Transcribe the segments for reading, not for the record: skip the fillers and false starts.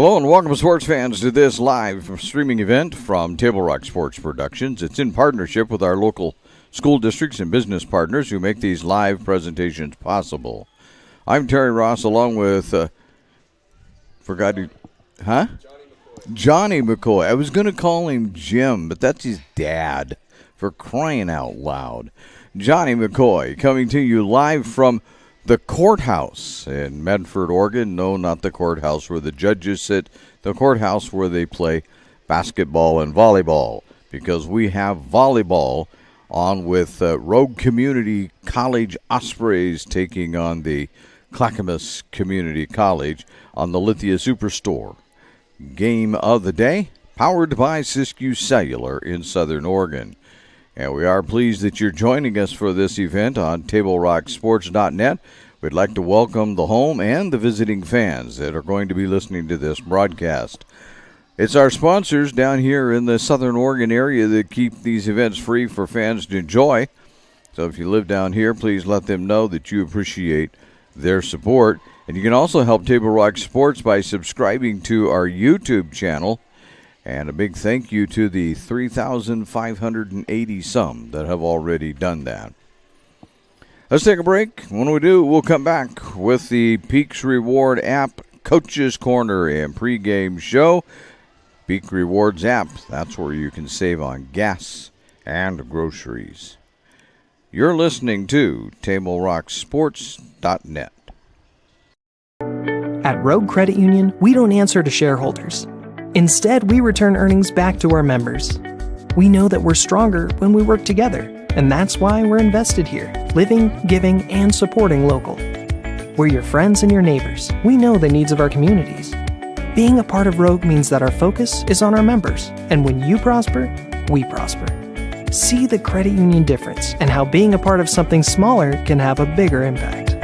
Hello and welcome, sports fans, to this live streaming event from Table Rock Sports Productions. It's in partnership with our local school districts and business partners who make these live presentations possible. I'm Terry Ross, along with, Johnny McCoy. I was going to call him Jim, but that's his dad, for crying out loud. Johnny McCoy coming to you live from the courthouse in Medford, Oregon. No, not the courthouse where the judges sit. The courthouse where they play basketball and volleyball, because we have volleyball on with Rogue Community College Ospreys taking on the Clackamas Community College on the Lithia Superstore. Game of the day, powered by Siskiyou Cellular in Southern Oregon. And we are pleased that you're joining us for this event on TableRockSports.net. We'd like to welcome the home and the visiting fans that are going to be listening to this broadcast. It's our sponsors down here in the Southern Oregon area that keep these events free for fans to enjoy. So if you live down here, please let them know that you appreciate their support. And you can also help Table Rock Sports by subscribing to our YouTube channel. And a big thank you to the 3,580 some that have already done that. Let's take a break. When we do, we'll come back with the Peaks Reward app, Coach's Corner, and pregame show. Peak Rewards app, that's where you can save on gas and groceries. You're listening to TableRockSports.net. At Rogue Credit Union, we don't answer to shareholders. Instead, we return earnings back to our members. We know that we're stronger when we work together, and that's why we're invested here, living, giving, and supporting local. We're your friends and your neighbors. We know the needs of our communities. Being a part of Rogue means that our focus is on our members, and when you prosper, we prosper. See the credit union difference and how being a part of something smaller can have a bigger impact.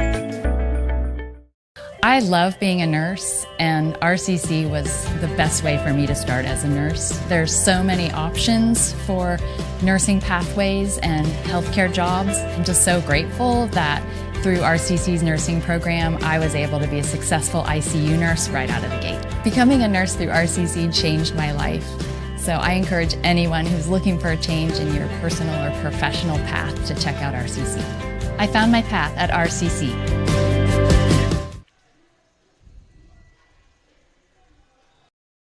I love being a nurse, and RCC was the best way for me to start as a nurse. There's so many options for nursing pathways and healthcare jobs. I'm just so grateful that through RCC's nursing program, I was able to be a successful ICU nurse right out of the gate. Becoming a nurse through RCC changed my life. So I encourage anyone who's looking for a change in your personal or professional path to check out RCC. I found my path at RCC.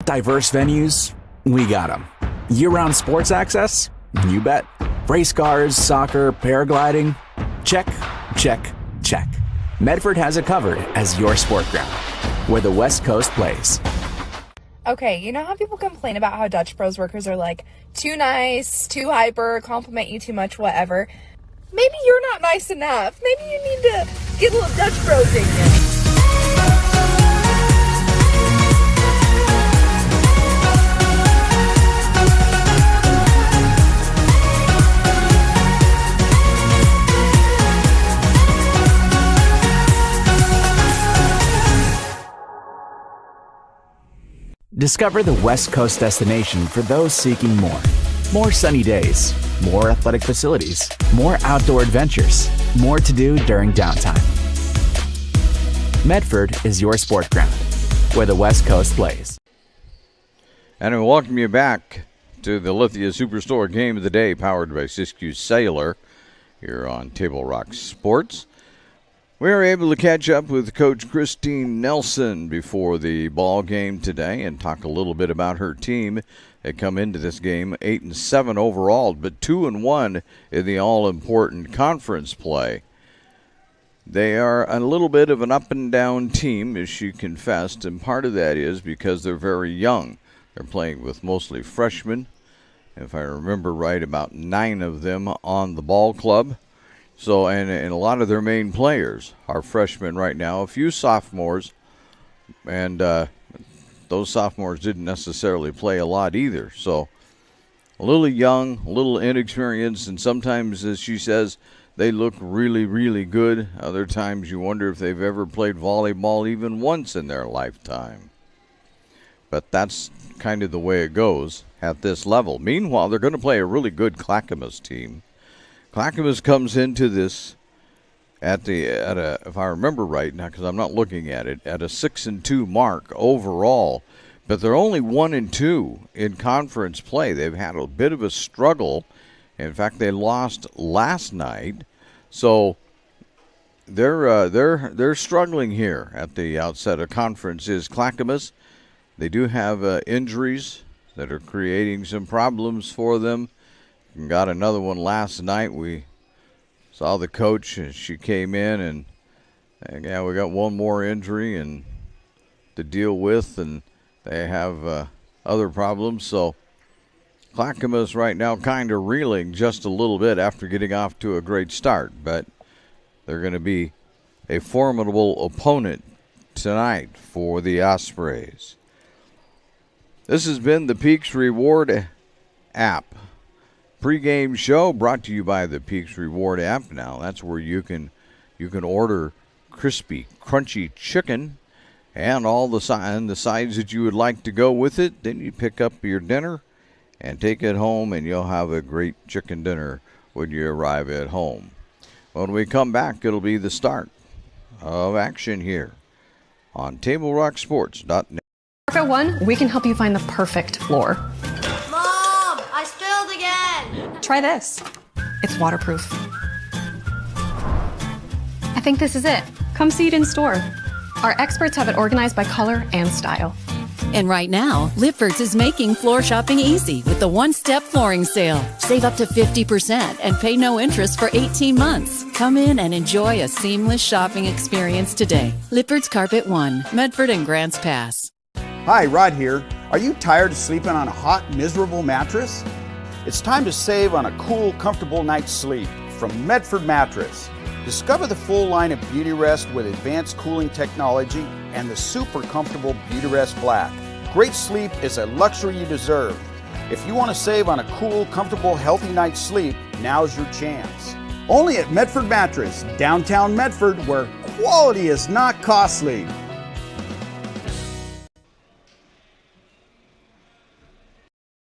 Diverse venues, we got them. Year-round sports access? You bet. Race cars, soccer, paragliding? Check, check, check. Medford has it covered as your sport ground, where the West Coast plays. Okay, you know how people complain about how Dutch Bros workers are like too nice, too hyper, compliment you too much, whatever? Maybe you're not nice enough. Maybe you need to get a little Dutch Bros in you. Discover the West Coast destination for those seeking more. More sunny days, more athletic facilities, more outdoor adventures, more to do during downtime. Medford is your sport ground, where the West Coast plays. And we welcome you back to the Lithia Superstore Game of the Day, powered by Siskiyou Cellular, here on Table Rock Sports. We were able to catch up with Coach Christine Nelson before the ball game today and talk a little bit about her team. They come into this game 8-7 overall, but 2-1 in the all-important conference play. They are a little bit of an up-and-down team, as she confessed, and part of that is because they're very young. They're playing with mostly freshmen. If I remember right, about 9 of them on the ball club. So, and a lot of their main players are freshmen right now, a few sophomores, and those sophomores didn't necessarily play a lot either. So, a little young, a little inexperienced, and sometimes, as she says, they look really, really good. Other times you wonder if they've ever played volleyball even once in their lifetime. But that's kind of the way it goes at this level. Meanwhile, they're going to play a really good Clackamas team. Clackamas comes into this if I remember right now, because I'm not looking at it, at a 6-2 mark overall. But they're only 1-2 in conference play. They've had a bit of a struggle. In fact, they lost last night, so they're struggling here at the outset of conference. Is Clackamas? They do have injuries that are creating some problems for them. Got another one last night. We saw the coach as she came in, and yeah, we got one more injury and to deal with, and they have other problems. So Clackamas right now kind of reeling just a little bit after getting off to a great start, but they're going to be a formidable opponent tonight for the Ospreys. This has been the Peaks Reward app pregame show brought to you by the Peaks Reward app. Now that's where you can order crispy, crunchy chicken and all the sides that you would like to go with it. Then you pick up your dinner and take it home, and you'll have a great chicken dinner when you arrive at home. When we come back, it'll be the start of action here on TableRockSports.net. At One, we can help you find the perfect floor. Mom, I spilled again. Try this. It's waterproof. I think this is it. Come see it in store. Our experts have it organized by color and style. And right now, Lippert is making floor shopping easy with the one-step flooring sale. Save up to 50% and pay no interest for 18 months. Come in and enjoy a seamless shopping experience today. Lippert's Carpet One, Medford and Grants Pass. Hi, Rod here. Are you tired of sleeping on a hot, miserable mattress? It's time to save on a cool, comfortable night's sleep from Medford Mattress. Discover the full line of Beauty Rest with advanced cooling technology and the super comfortable Beauty Rest Black. Great sleep is a luxury you deserve. If you want to save on a cool, comfortable, healthy night's sleep, now's your chance. Only at Medford Mattress, downtown Medford, where quality is not costly.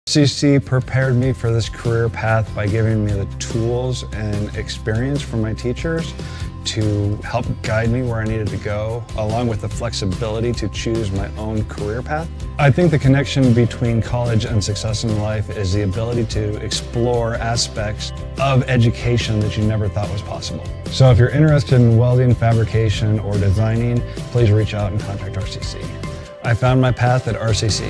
RCC prepared me for this career path by giving me the tools and experience from my teachers to help guide me where I needed to go, along with the flexibility to choose my own career path. I think the connection between college and success in life is the ability to explore aspects of education that you never thought was possible. So if you're interested in welding, fabrication, or designing, please reach out and contact RCC. I found my path at RCC.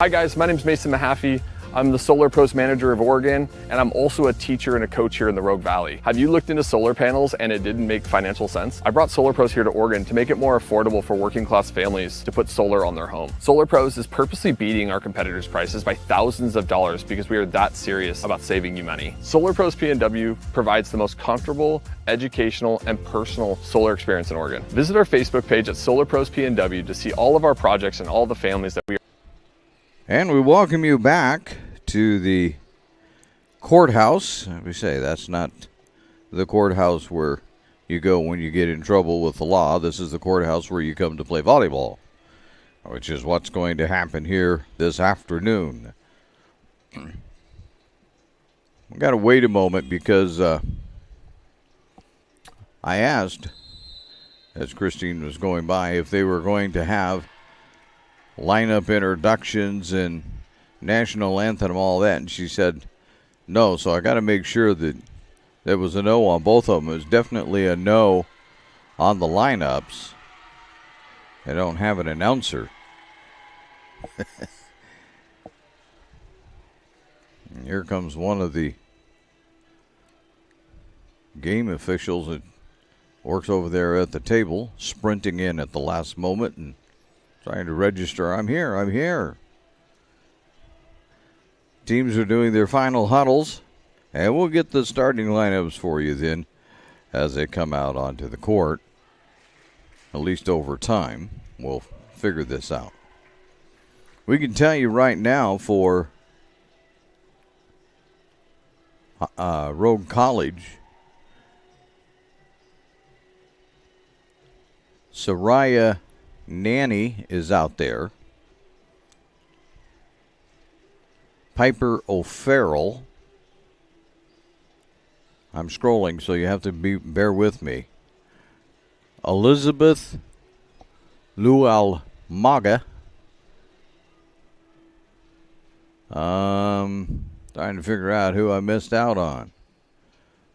Hi guys, my name is Mason Mahaffey. I'm the Solar Pros Manager of Oregon, and I'm also a teacher and a coach here in the Rogue Valley. Have you looked into solar panels and it didn't make financial sense? I brought Solar Pros here to Oregon to make it more affordable for working class families to put solar on their home. Solar Pros is purposely beating our competitors' prices by thousands of dollars because we are that serious about saving you money. Solar Pros PNW provides the most comfortable, educational, and personal solar experience in Oregon. Visit our Facebook page at Solar Pros PNW to see all of our projects and all the families that we are. And we welcome you back to the courthouse. We say that's not the courthouse where you go when you get in trouble with the law. This is the courthouse where you come to play volleyball, which is what's going to happen here this afternoon. We've got to wait a moment because I asked, as Christine was going by, if they were going to have lineup introductions and national anthem, all that, and she said no. So I got to make sure that there was a no on both of them. It was definitely a no on the lineups. They don't have an announcer. And here comes one of the game officials that works over there at the table, sprinting in at the last moment and trying to register. I'm here. Teams are doing their final huddles, and we'll get the starting lineups for you then as they come out onto the court. At least over time, we'll figure this out. We can tell you right now for Rogue College, Soraya Nanny is out there. Piper O'Farrell. I'm scrolling, so you have to bear with me. Elizabeth Lualmaga. Trying to figure out who I missed out on.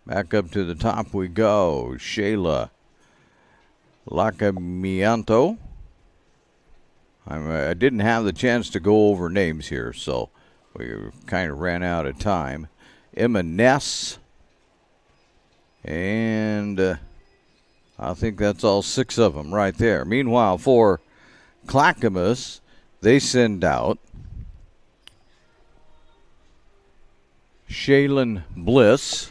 Back up to the top we go. Shayla Lacamianto. I didn't have the chance to go over names here, so we kind of ran out of time. Emma Ness. And I think that's all 6 of them right there. Meanwhile, for Clackamas, they send out Shaylin Bliss.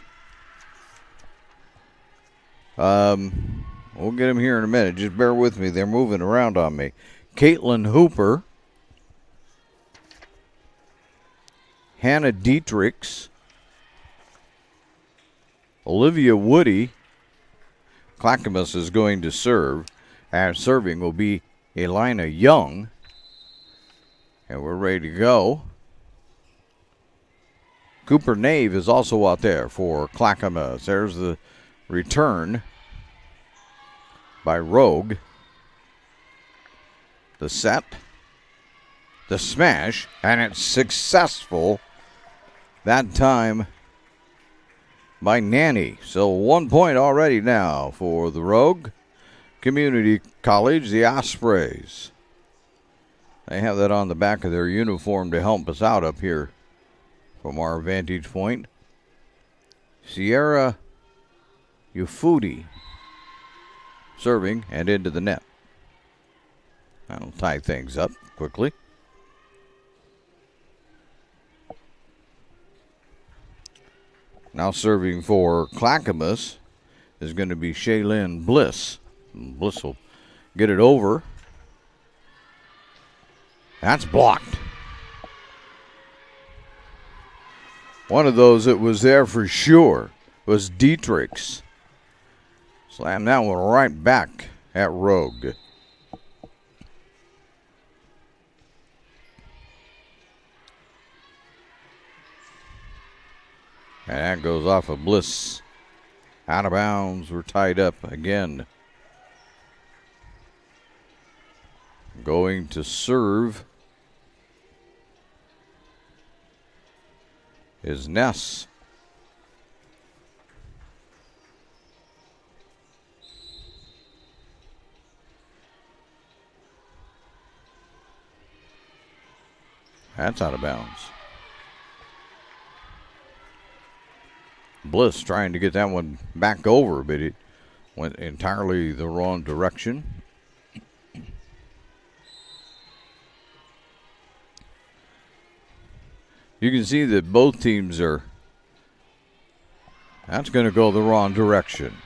We'll get him here in a minute. Just bear with me. They're moving around on me. Caitlin Hooper. Hannah Dietrichs. Olivia Woody. Clackamas is going to serve. And serving will be Elina Young. And we're ready to go. Cooper Nave is also out there for Clackamas. There's the return by Rogue. The set. The smash. And it's successful that time by Nanny. So 1 point already now for the Rogue Community College, the Ospreys. They have that on the back of their uniform to help us out up here from our vantage point. Sierra Ufudi serving and into the net. That'll tie things up quickly. Now serving for Clackamas is going to be Shaylin Bliss. Bliss will get it over. That's blocked. One of those that was there for sure was Dietrichs. Slam that one right back at Rogue. And that goes off of Bliss. Out of bounds. We're tied up again. Going to serve is Ness. That's out of bounds. Bliss trying to get that one back over, but it went entirely the wrong direction. You can see that both teams are, that's going to go the wrong direction.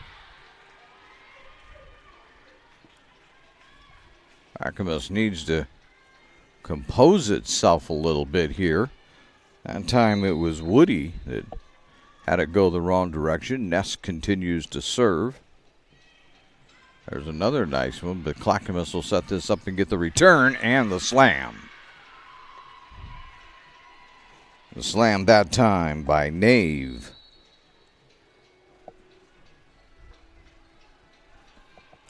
Clackamas needs to compose itself a little bit here. That time it was Woody that had it go the wrong direction. Ness continues to serve. There's another nice one, but Clackamas will set this up and get the return and the slam. The slam that time by Nave.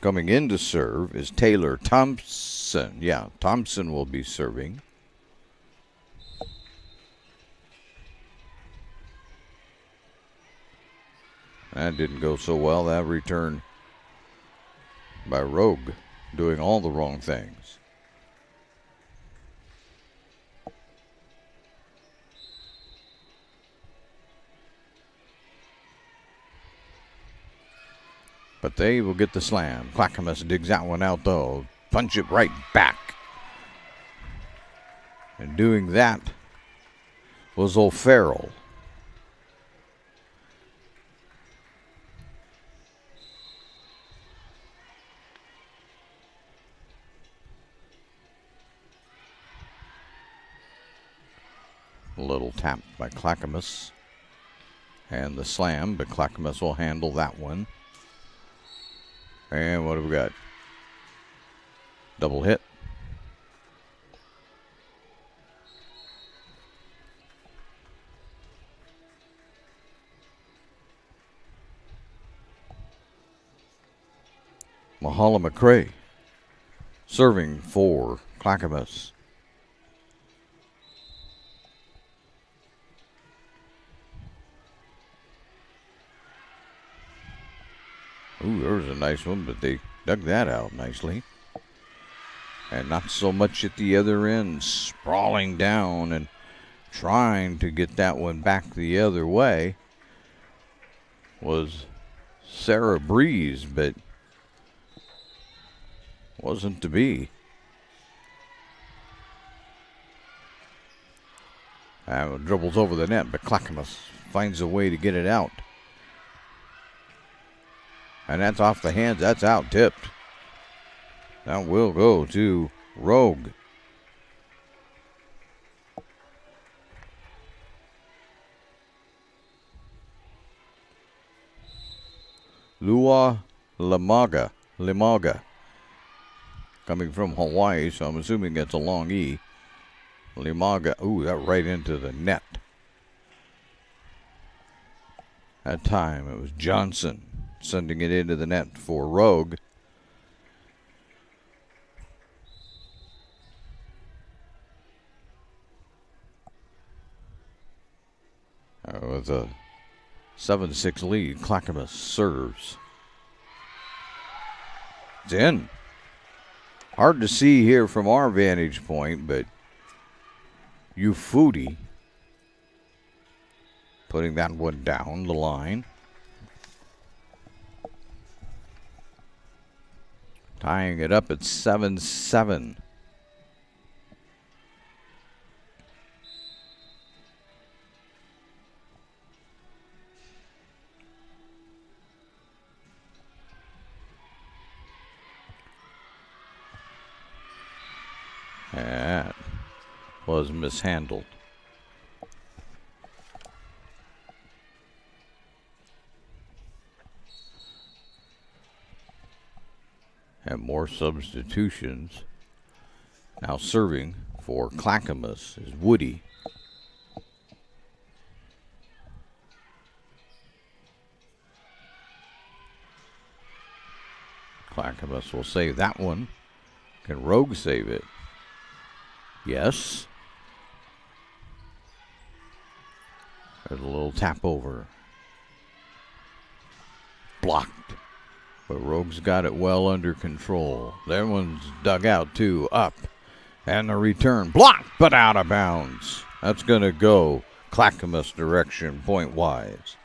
Coming in to serve is Taylor Thompson. Yeah, Thompson will be serving. That didn't go so well. That return by Rogue, doing all the wrong things. But they will get the slam. Clackamas digs that one out, though. Punch it right back. And doing that was O'Farrell. A little tap by Clackamas. And the slam, but Clackamas will handle that one. And what have we got? Double hit. Mahala McCrae serving for Clackamas. Ooh, there was a nice one, but they dug that out nicely. And not so much at the other end, sprawling down and trying to get that one back the other way was Sarah Breeze, but wasn't to be. Dribbles over the net, but Clackamas finds a way to get it out. And that's off the hands. That's out tipped. That will go to Rogue. Lua Limaga. Coming from Hawaii, so I'm assuming that's a long E. Limaga. Ooh, that right into the net. That time it was Johnson sending it into the net for Rogue. With a 7-6 lead, Clackamas serves. It's in. Hard to see here from our vantage point, but Ufudi putting that one down the line. Tying it up at 7-7. That was mishandled. And more substitutions. Now serving for Clackamas is Woody. Clackamas will save that one. Can Rogue save it? Yes. There's a little tap over. Blocked. But Rogue's got it well under control. That one's dug out too. Up. And the return. Blocked, but out of bounds. That's going to go Clackamas direction, point-wise.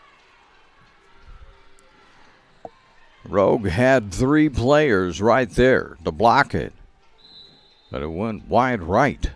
Rogue had 3 players right there to block it. But it went wide right.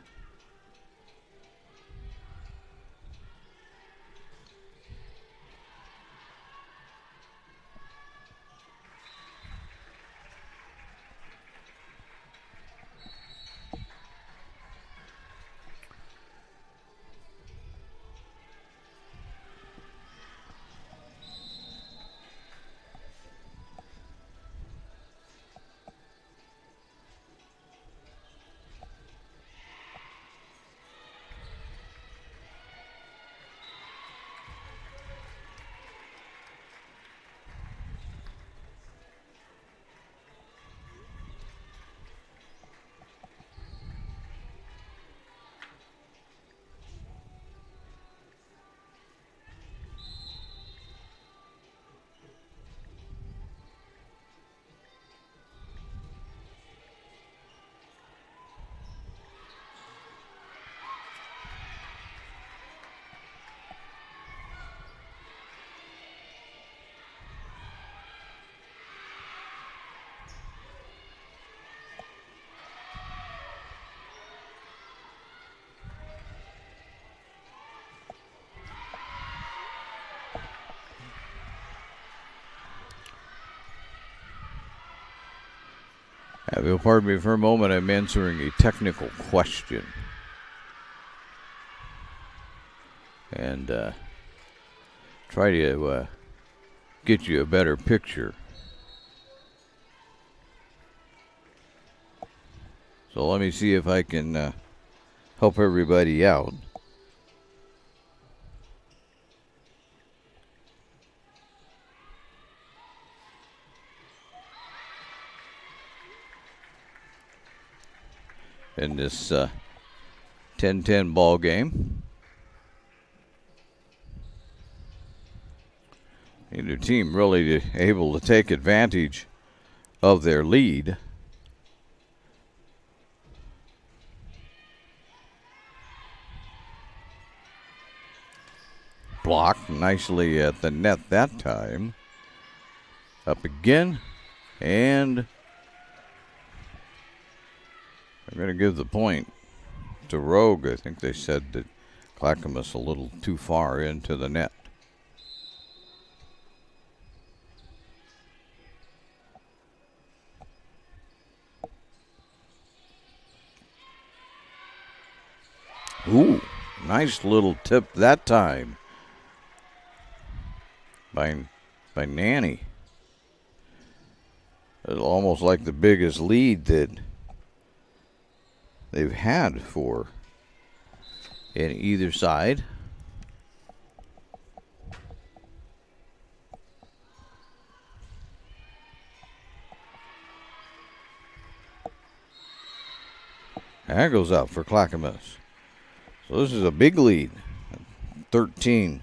If you'll pardon me for a moment, I'm answering a technical question. And try to get you a better picture. So let me see if I can help everybody out. in this 10-10 ball game. Neither team really able to take advantage of their lead. Blocked nicely at the net that time. Up again, and they're going to give the point to Rogue. I think they said that Clackamas a little too far into the net. Ooh, nice little tip that time by Nanny. It's almost like the biggest lead that they've had for in either side. That goes out for Clackamas. So this is a big lead, 13-10.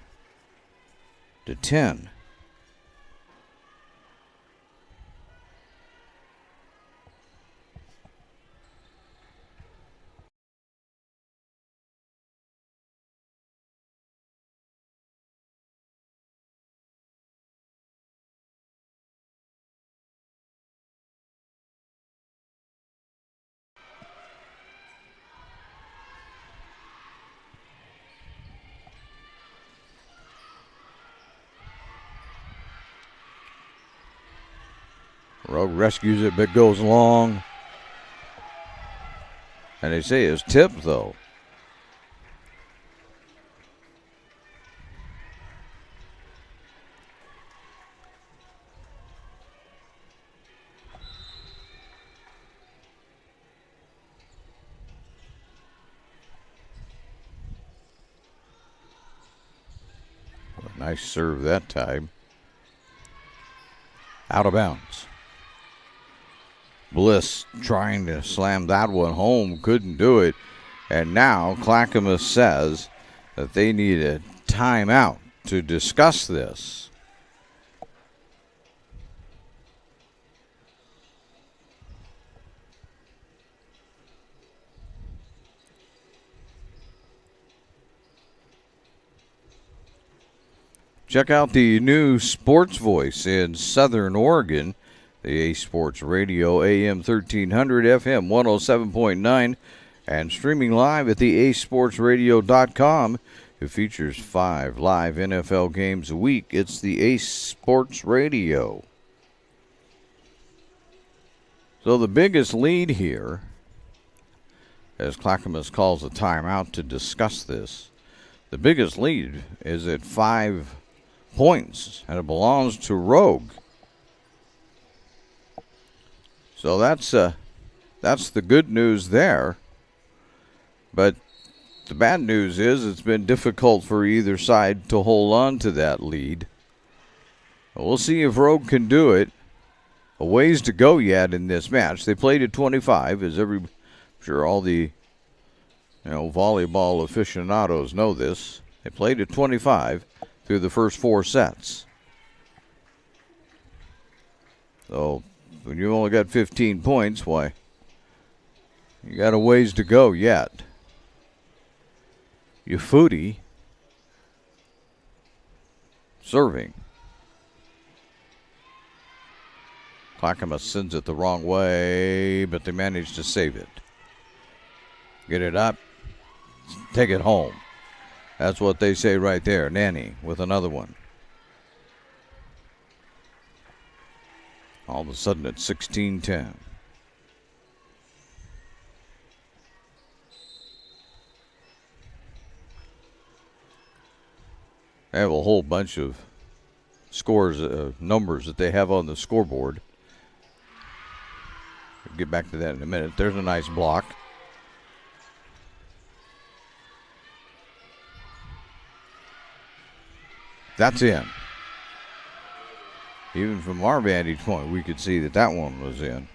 Rogue rescues it, but goes long. And they say it's tipped, though. A nice serve that time. Out of bounds. Bliss trying to slam that one home, couldn't do it. And now Clackamas says that they need a timeout to discuss this. Check out the new Sports Voice in Southern Oregon. The Ace Sports Radio, AM 1300, FM 107.9, and streaming live at the acesportsradio.com. It features 5 live NFL games a week. It's the Ace Sports Radio. So the biggest lead here, as Clackamas calls a timeout to discuss this, the biggest lead is at 5 points, and it belongs to Rogue. So that's the good news there. But the bad news is it's been difficult for either side to hold on to that lead. We'll see if Rogue can do it. A ways to go yet in this match. They played at 25, as I'm sure all the volleyball aficionados know this. They played at 25 through the first 4 sets. So when you only got 15 points, why, you got a ways to go yet. Ufudi serving. Clackamas sends it the wrong way, but they managed to save it. Get it up, take it home. That's what they say right there. Nanny with another one. All of a sudden it's 16-10. They have a whole bunch of scores, numbers that they have on the scoreboard. We'll get back to that in a minute. There's a nice block. That's in. Even from our vantage point, we could see that that one was in.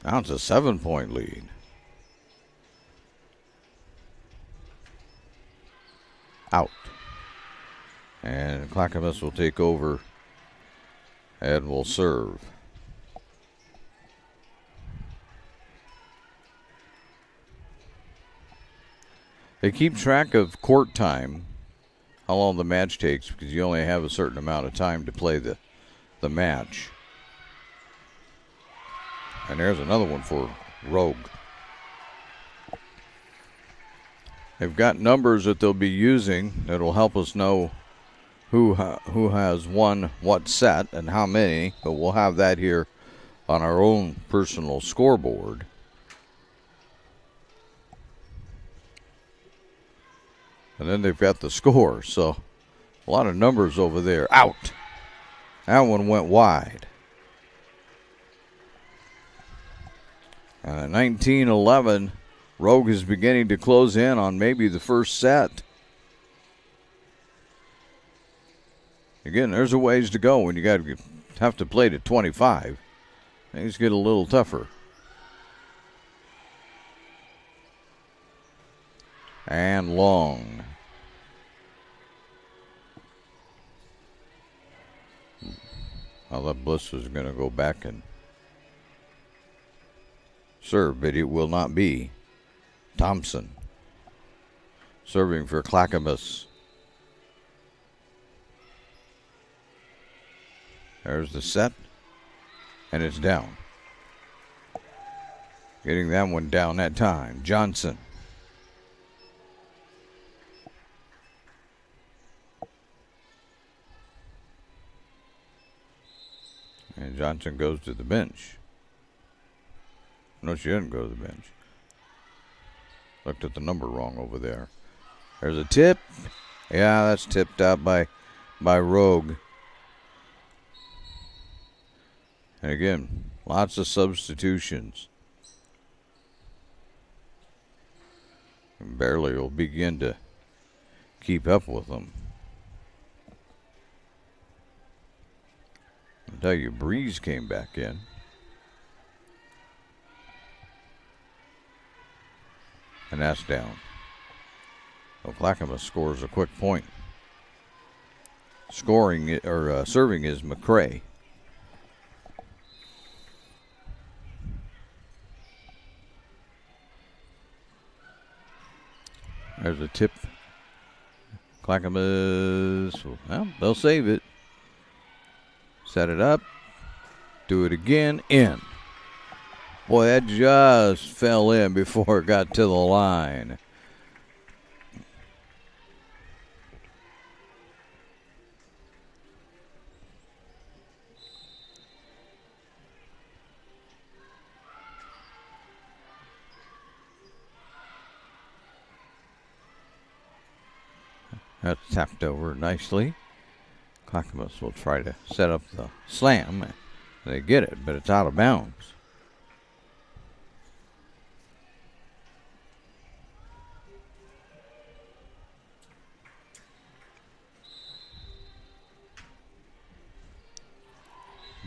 Now it's a 7-point lead. Out. And Clackamas will take over and will serve. They keep track of court time, how long the match takes, because you only have a certain amount of time to play the match. And there's another one for Rogue. They've got numbers that they'll be using that'll help us know who has won what set and how many, but we'll have that here on our own personal scoreboard. And then they've got the score, so a lot of numbers over there. Out. That one went wide. And at 19-11, Rogue is beginning to close in on maybe the first set. Again, there's a ways to go when you have to play to 25. Things get a little tougher. And long. I thought Bliss was going to go back and serve, but it will not be. Thompson serving for Clackamas. There's the set, and it's down. Getting that one down that time. Johnson. And Johnson goes to the bench. No, she didn't go to the bench. Looked at the number wrong over there. There's a tip. Yeah, that's tipped out by Rogue. And again, lots of substitutions. And barely will begin to keep up with them. I'll tell you, Breeze came back in. And that's down. So Clackamas scores a quick point. Serving is McCrae. There's a tip. Clackamas, well, they'll save it. Set it up. Do it again. In. Boy, that just fell in before it got to the line. That's tapped over nicely. Clackamas will try to set up the slam. They get it, but it's out of bounds.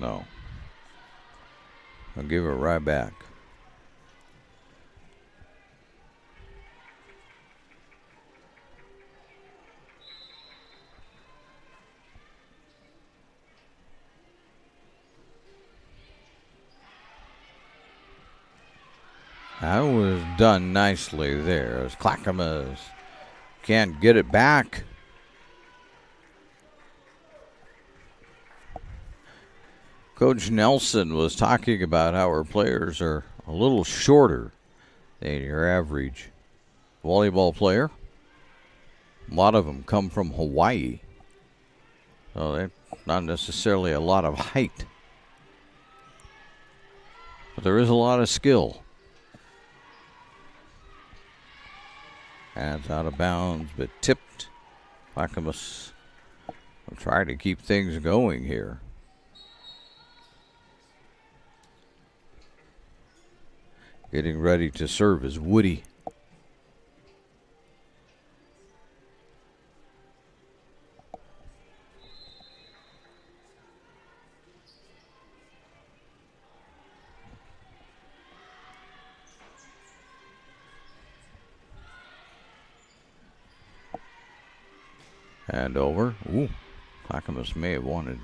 No. I'll give it right back. That was done nicely there as Clackamas can't get it back. Coach Nelson was talking about how our players are a little shorter than your average volleyball player. A lot of them come from Hawaii, so they're not necessarily a lot of height. But there is a lot of skill. And it's out of bounds, but tipped. Clackamas will try to keep things going here. Getting ready to serve is Woody. And over. Ooh, Clackamas may have wanted.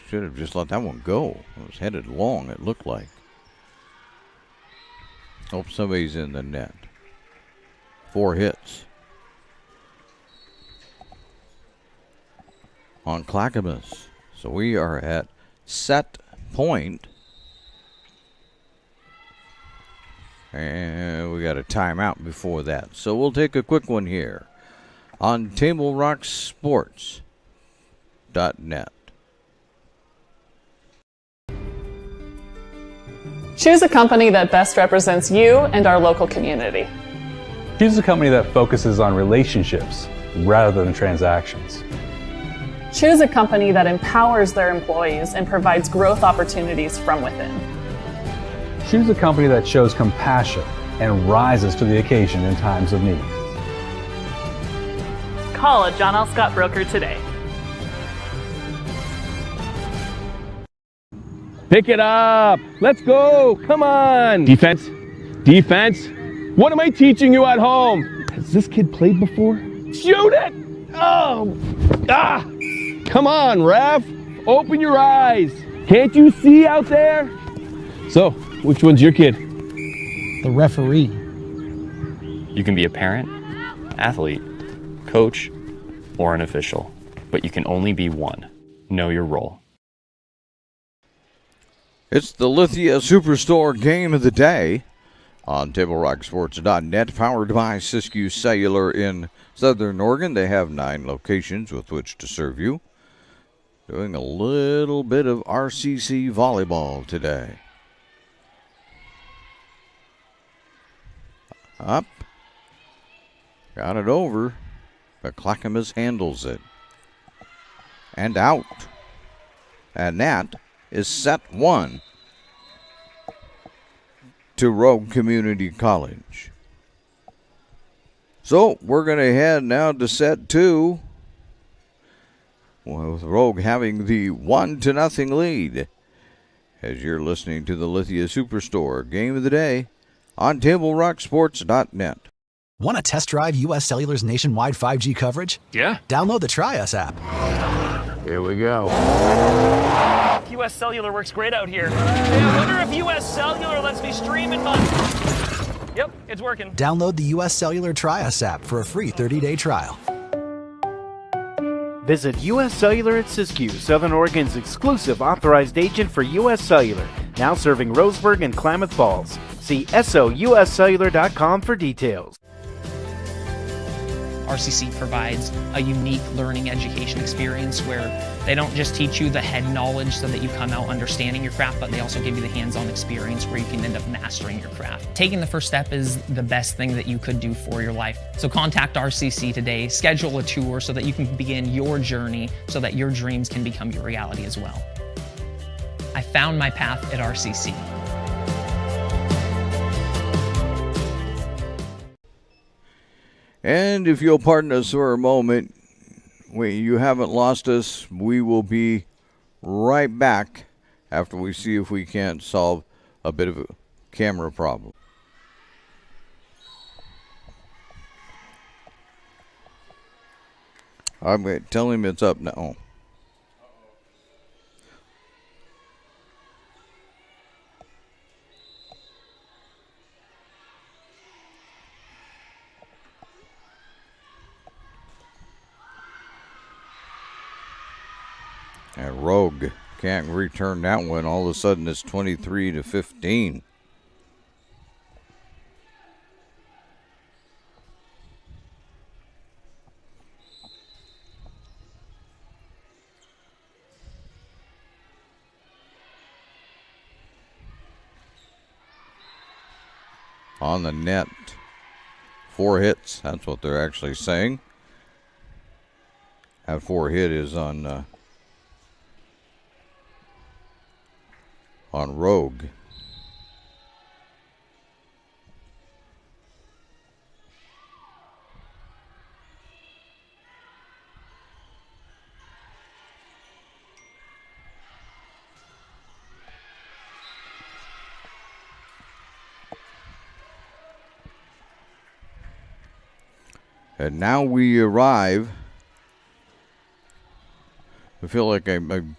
Should have just let that one go. It was headed long, it looked like. Hope somebody's in the net. 4 hits on Clackamas. So we are at set point. And we got a timeout before that. So we'll take a quick one here on TableRockSports.net. Choose a company that best represents you and our local community. Choose a company that focuses on relationships rather than transactions. Choose a company that empowers their employees and provides growth opportunities from within. Choose a company that shows compassion and rises to the occasion in times of need. Call a John L. Scott broker today. Pick it up. Let's go. Come on. Defense. Defense. What am I teaching you at home? Has this kid played before? Shoot it. Oh. Ah. Come on, ref. Open your eyes. Can't you see out there? So, which one's your kid? The referee. You can be a parent, athlete, coach, or an official, but you can only be one. Know your role. It's the Lithia Superstore game of the day on TableRockSports.net, powered by Siskiyou Cellular in Southern Oregon. They have 9 locations with which to serve you. Doing a little bit of RCC volleyball today. Up. Got it over, but Clackamas handles it. And out. And that is set 1 to Rogue Community College. So we're going to head now to set 2, with Rogue having the 1-0 lead, as you're listening to the Lithia Superstore game of the day on TableRockSports.net. Want to test drive U.S. Cellular's nationwide 5G coverage? Yeah. Download the Try Us app. Here we go. U.S. Cellular works great out here. Hey, I wonder if U.S. Cellular lets me stream in my... Yep, it's working. Download the U.S. Cellular Try Us app for a free 30-day trial. Visit U.S. Cellular at Siskiyou, Southern Oregon's exclusive authorized agent for U.S. Cellular, now serving Roseburg and Klamath Falls. See SOUScellular.com for details. RCC provides a unique learning education experience where they don't just teach you the head knowledge so that you come out understanding your craft, but they also give you the hands-on experience where you can end up mastering your craft. Taking the first step is the best thing that you could do for your life. So contact RCC today, schedule a tour so that you can begin your journey so that your dreams can become your reality as well. I found my path at RCC. And if you'll pardon us for a moment, you haven't lost us. We will be right back after we see if we can't solve a bit of a camera problem. I'm going to tell him it's up now. And Rogue can't return that one. All of a sudden, it's 23-15. On the net, 4 hits. That's what they're actually saying. That 4 hit is on Rogue. And now we arrive I feel like I'm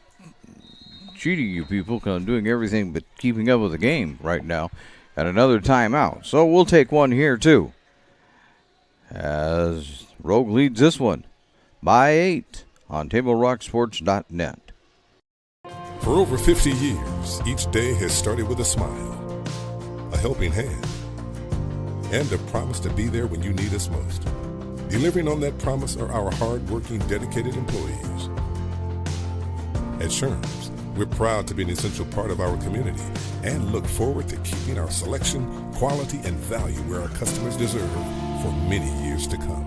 cheating you people because I'm doing everything but keeping up with the game right now at another timeout. So we'll take one here, too, as Rogue leads this one by 8 on TableRockSports.net. For over 50 years, each day has started with a smile, a helping hand, and a promise to be there when you need us most. Delivering on that promise are our hard-working, dedicated employees. At Sherms, we're proud to be an essential part of our community and look forward to keeping our selection, quality, and value where our customers deserve for many years to come.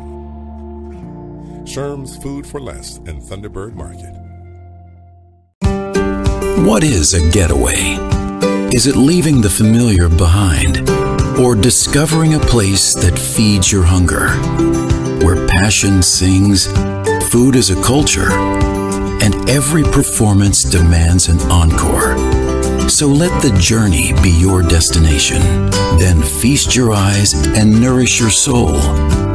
Sherms Food for Less and Thunderbird Market. What is a getaway? Is it leaving the familiar behind? Or discovering a place that feeds your hunger? Where passion sings, food is a culture, and every performance demands an encore. So let the journey be your destination. Then feast your eyes and nourish your soul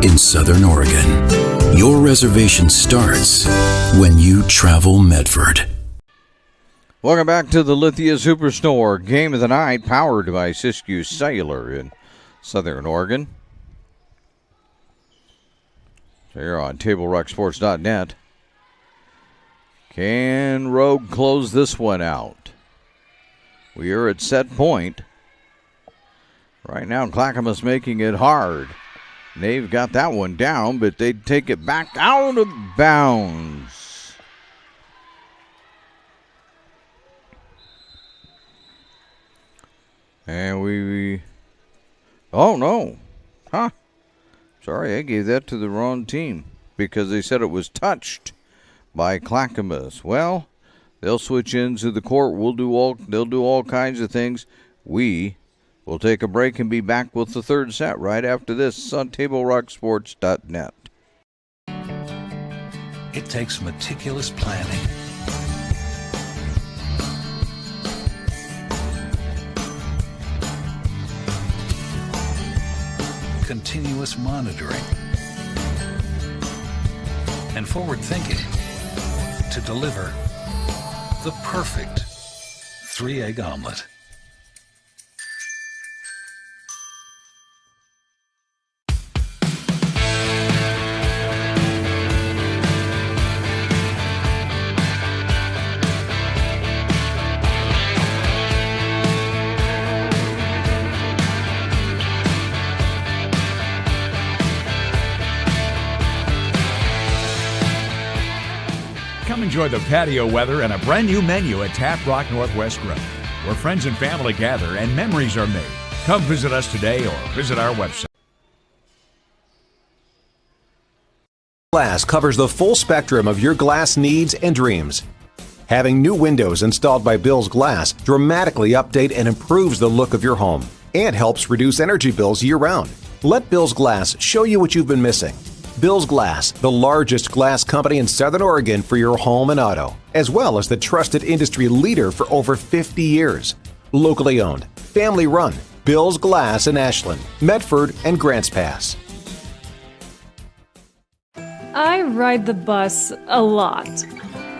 in Southern Oregon. Your reservation starts when you travel Medford. Welcome back to the Lithia Superstore Game of the Night, powered by Siskiyou Cellular in Southern Oregon. Here on TableRockSports.net. Can Rogue close this one out? We are at set point. Right now, Clackamas making it hard. They've got that one down, but they take it back out of bounds. And oh no. Huh. Sorry, I gave that to the wrong team because they said it was touched by Clackamas. Well, they'll switch into the court. They'll do all kinds of things. We will take a break and be back with the third set right after this on TableRockSports.net. It takes meticulous planning, continuous monitoring, and forward thinking to deliver the perfect 3-egg omelet. Come enjoy the patio weather and a brand new menu at Tap Rock Northwest Grill, where friends and family gather and memories are made. Come visit us today or visit our website. Glass covers the full spectrum of your glass needs and dreams. Having new windows installed by Bill's Glass dramatically update and improves the look of your home and helps reduce energy bills year-round. Let Bill's Glass show you what you've been missing. Bill's Glass, the largest glass company in Southern Oregon for your home and auto, as well as the trusted industry leader for over 50 years. Locally owned, family run, Bill's Glass in Ashland, Medford, and Grants Pass. I ride the bus a lot.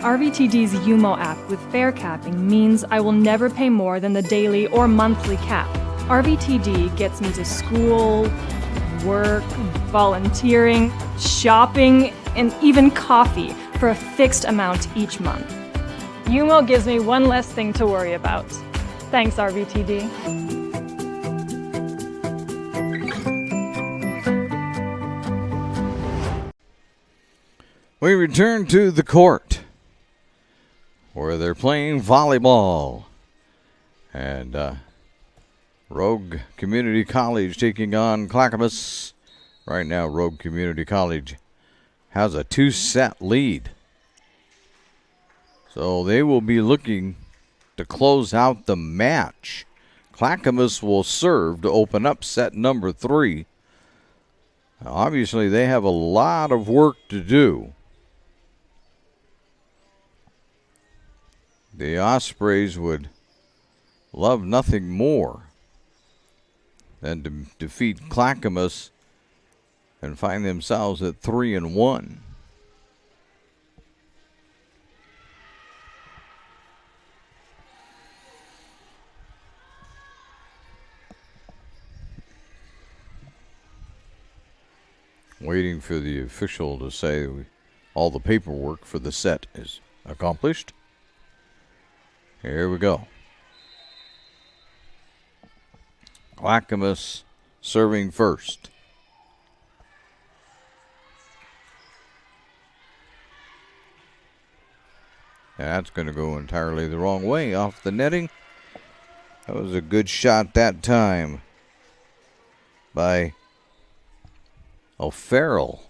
RVTD's UMO app with fare capping means I will never pay more than the daily or monthly cap. RVTD gets me to school, work, volunteering, shopping, and even coffee for a fixed amount each month. UMO gives me one less thing to worry about. Thanks, RVTD. We return to the court where they're playing volleyball. And Rogue Community College taking on Clackamas. Right now, Rogue Community College has a 2-set lead. So they will be looking to close out the match. Clackamas will serve to open up set number 3. Now, obviously, they have a lot of work to do. The Ospreys would love nothing more than to defeat Clackamas and find themselves at 3-1. Waiting for the official to say all the paperwork for the set is accomplished. Here we go. Clackamas serving first. That's going to go entirely the wrong way off the netting. That was a good shot that time by O'Farrell.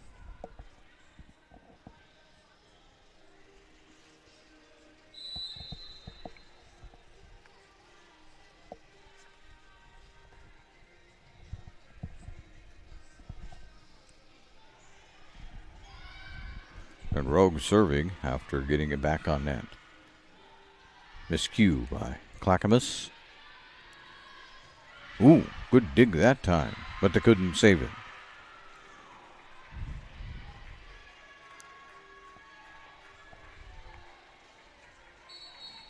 And Rogue serving after getting it back on net. Miscue by Clackamas. Ooh, good dig that time, but they couldn't save it.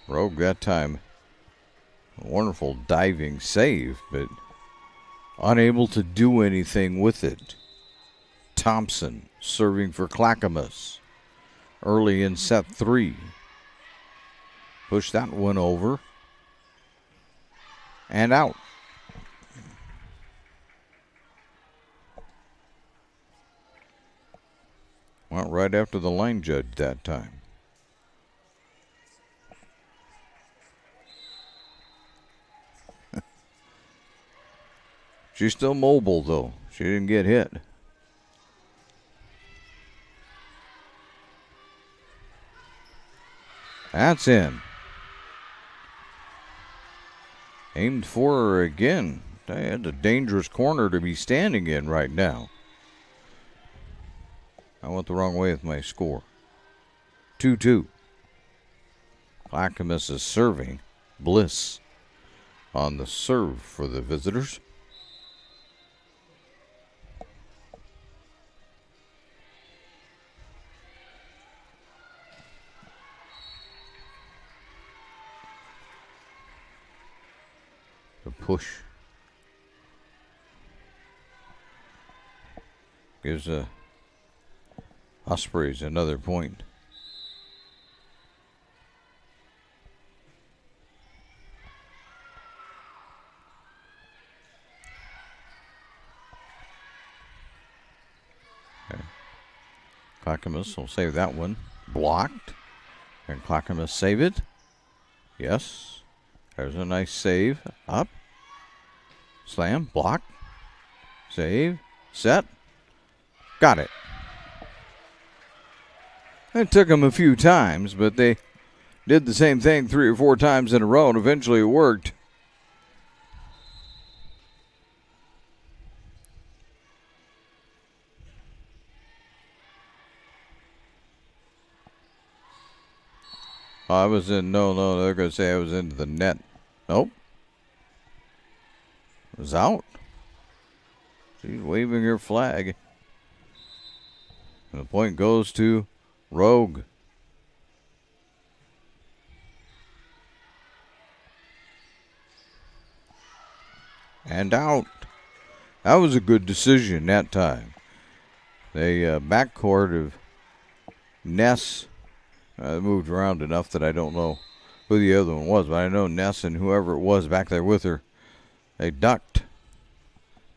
Rogue that time. A wonderful diving save, but unable to do anything with it. Thompson serving for Clackamas early in set 3. Push that one over and out. Went right after the line judge that time. She's still mobile, though. She didn't get hit. That's in. Aimed for her again. That's a dangerous corner to be standing in right now. I went the wrong way with my score. 2-2. Clackamas is serving. Bliss on the serve for the visitors. The push gives Ospreys another point. Okay. Clackamas will save that one. Blocked. Can Clackamas save it? Yes. There's a nice save. Up. Slam. Block. Save. Set. Got it. It took them a few times, but they did the same thing 3 or 4 times in a row, and eventually it worked. I was in, no, they're going to say I was into the net. Nope. It was out. She's waving her flag. And the point goes to Rogue. And out. That was a good decision that time. The backcourt of Ness moved around enough that I don't know who the other one was, but I know Ness and whoever it was back there with her, they ducked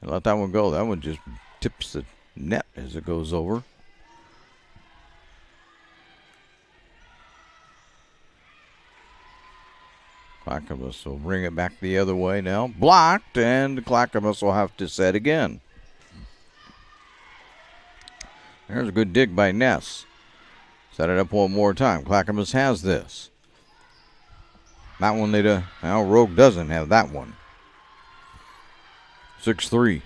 and let that one go. That one just tips the net as it goes over. Clackamas will bring it back the other way now. Blocked, and Clackamas will have to set again. There's a good dig by Ness. Set it up one more time. Clackamas has this. That one now Rogue doesn't have that one. 6-3.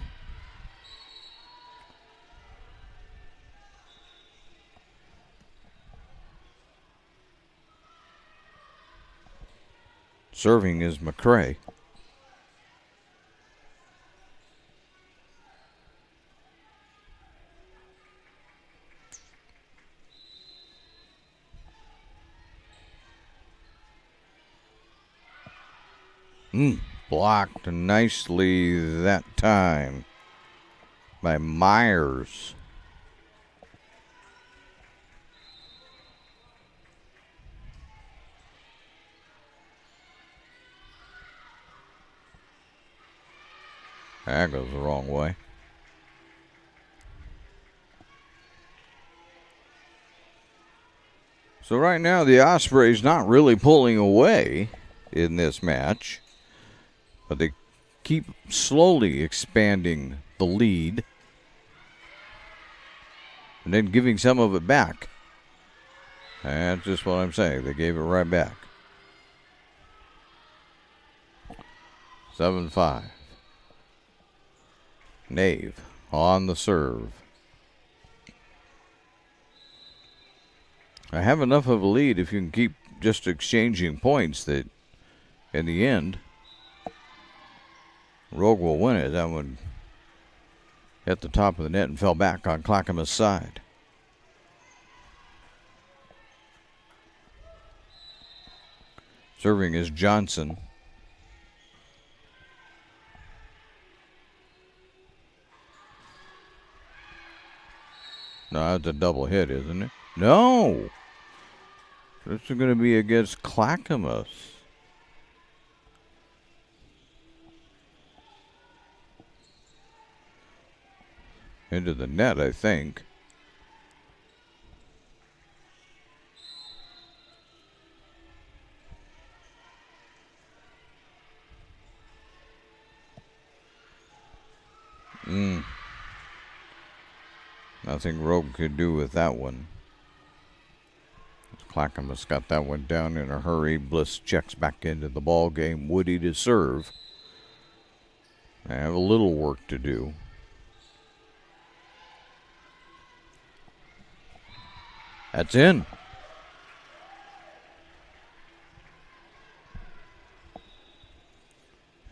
Serving is McCrae. Blocked nicely that time by Myers. That goes the wrong way. So right now the Ospreys not really pulling away in this match, but they keep slowly expanding the lead and then giving some of it back. That's just what I'm saying. They gave it right back. 7-5. Nave on the serve. I have enough of a lead if you can keep just exchanging points that in the end Rogue will win it. That one hit the top of the net and fell back on Clackamas' side. Serving is Johnson. No, that's a double hit, isn't it? No! This is going to be against Clackamas. Into the net, I think. Nothing Rogue could do with that one. Clackamas got that one down in a hurry. Bliss checks back into the ball game. Woody to serve. They have a little work to do. That's in.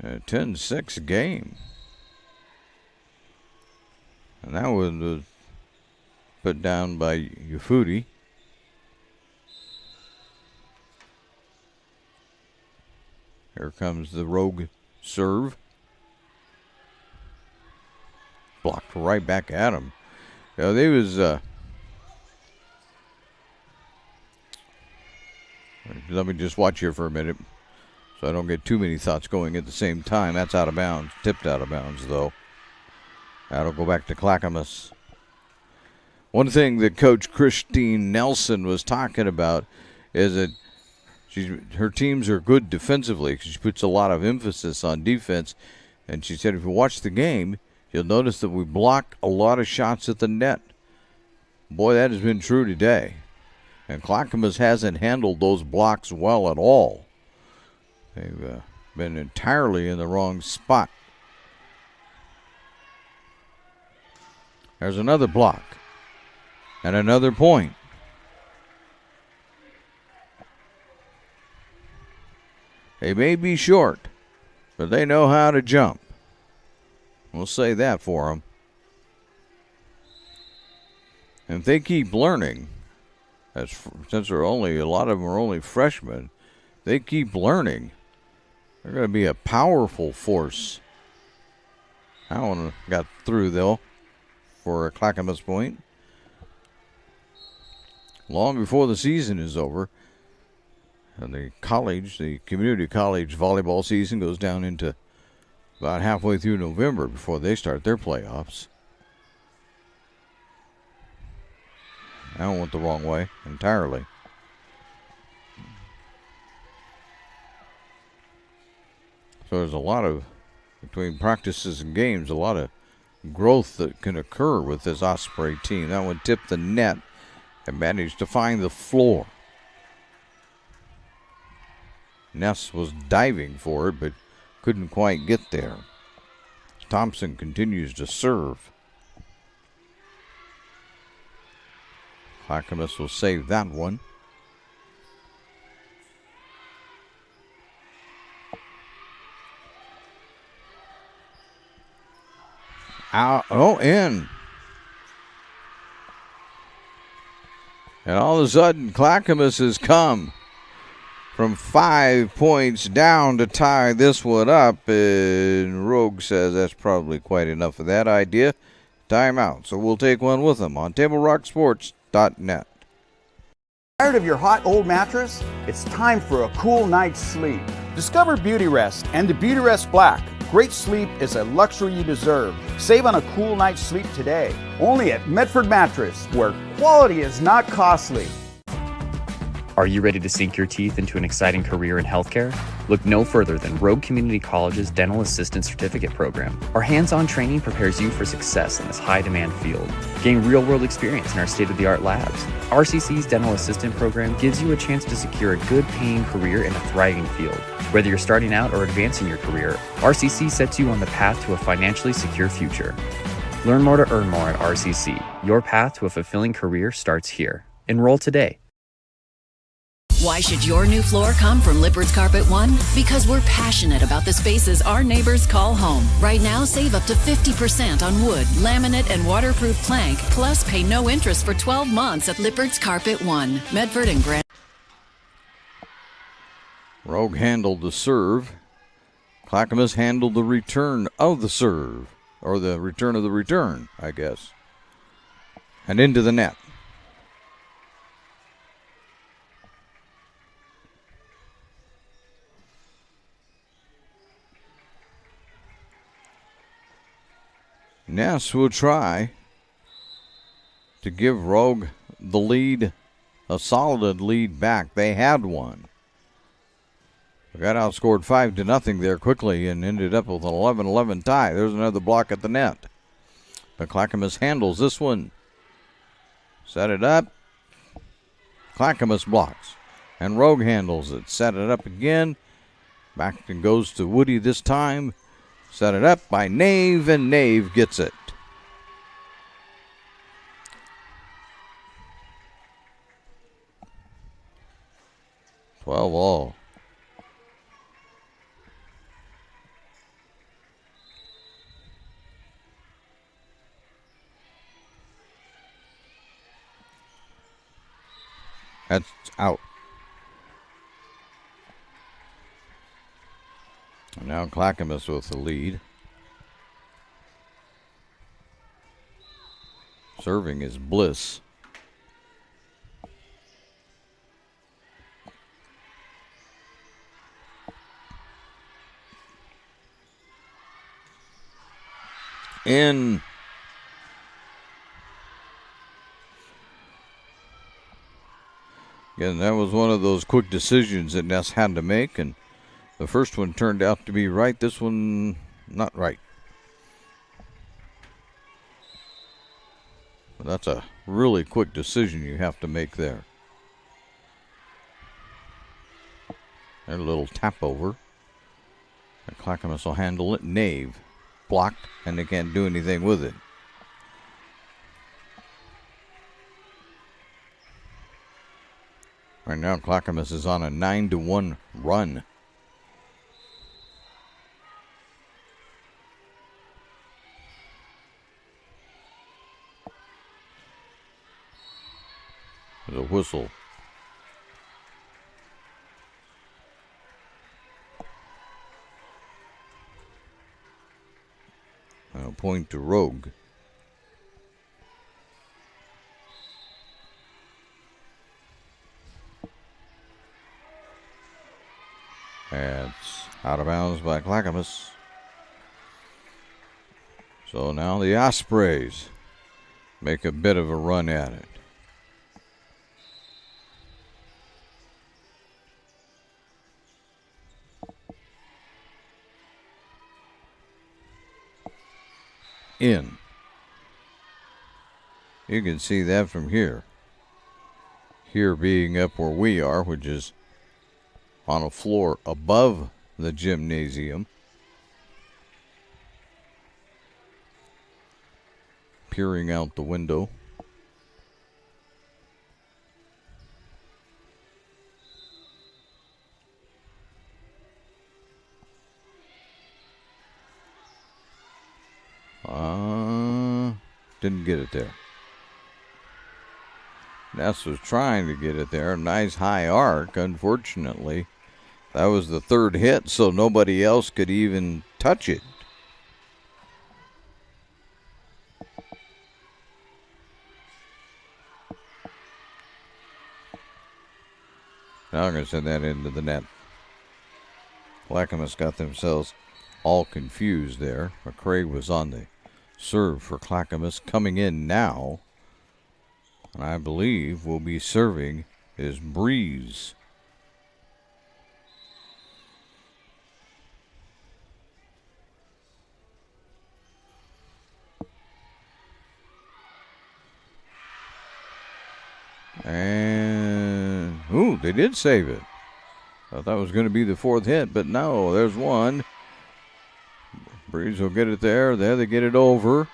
A 10-6 game. And that was put down by Ufudi. Here comes the Rogue serve. Blocked right back at him. You know, they was let me just watch here for a minute so I don't get too many thoughts going at the same time. That's out of bounds. Tipped out of bounds, though. That'll go back to Clackamas. One thing that Coach Christine Nelson was talking about is that her teams are good defensively because she puts a lot of emphasis on defense. And she said if you watch the game, you'll notice that we block a lot of shots at the net. Boy, that has been true today. And Clackamas hasn't handled those blocks well at all. They've been entirely in the wrong spot. There's another block. And another point. They may be short, but they know how to jump. We'll say that for them. And if they keep learning, since they're only, a lot of them are only freshmen, they keep learning, they're going to be a powerful force. That one got through, though, for a Clackamas point. Long before the season is over. And the community college volleyball season goes down into about halfway through November before they start their playoffs. That one went the wrong way entirely. So there's a lot of, between practices and games, a lot of growth that can occur with this Osprey team. That one tipped the net and managed to find the floor. Ness was diving for it, but couldn't quite get there. Thompson continues to serve. Clackamas will save that one. Out, in. And all of a sudden, Clackamas has come from 5 points down to tie this one up. And Rogue says that's probably quite enough of that idea. Timeout. So we'll take one with them on TableRockSports.net. Tired of your hot old mattress? It's time for a cool night's sleep. Discover Beauty Rest and the Beauty Rest Black, Great sleep is a luxury you deserve. Save on a cool night's sleep today. Only at Medford Mattress, where quality is not costly. Are you ready to sink your teeth into an exciting career in healthcare? Look no further than Rogue Community College's Dental Assistant Certificate Program. Our hands-on training prepares you for success in this high-demand field. Gain real-world experience in our state-of-the-art labs. RCC's Dental Assistant Program gives you a chance to secure a good-paying career in a thriving field. Whether you're starting out or advancing your career, RCC sets you on the path to a financially secure future. Learn more to earn more at RCC. Your path to a fulfilling career starts here. Enroll today. Why should your new floor come from Lippard's Carpet One? Because we're passionate about the spaces our neighbors call home. Right now, save up to 50% on wood, laminate, and waterproof plank, plus pay no interest for 12 months at Lippard's Carpet One. Medford and Grand. Rogue handled the serve. Clackamas handled the return of the serve, or the return of the return, I guess. And into the net. Ness will try to give Rogue the lead, a solid lead back. They had one. They got outscored 5-0 there quickly and ended up with an 11-11 tie. There's another block at the net. But Clackamas handles this one. Set it up. Clackamas blocks. And Rogue handles it. Set it up again. Back and goes to Woody this time. Set it up by Nave, and Nave gets it. All. That's out. And now Clackamas with the lead. Serving is Bliss. In. Again, that was one of those quick decisions that Ness had to make, and the first one turned out to be right. This one, not right. But that's a really quick decision you have to make there. And a little tap over. And Clackamas will handle it. Nave blocked, and they can't do anything with it. Right now, Clackamas is on a 9-1 run. There's a whistle. I'll point to Rogue. It's out of bounds by Clackamas. So now the Ospreys make a bit of a run at it. In. You can see that from here. Here being up where we are, which is on a floor above the gymnasium. Peering out the window. Didn't get it there. Ness was trying to get it there. Nice high arc. Unfortunately, that was the third hit, so nobody else could even touch it. Now I'm going to send that into the net. Clackamas got themselves all confused there. McCrae was on the serve for Clackamas. Coming in now, and I believe will be serving, is Breeze. And, ooh, they did save it. Thought that was going to be the fourth hit, but no, there's one. Breeze will get it there. There they get it over.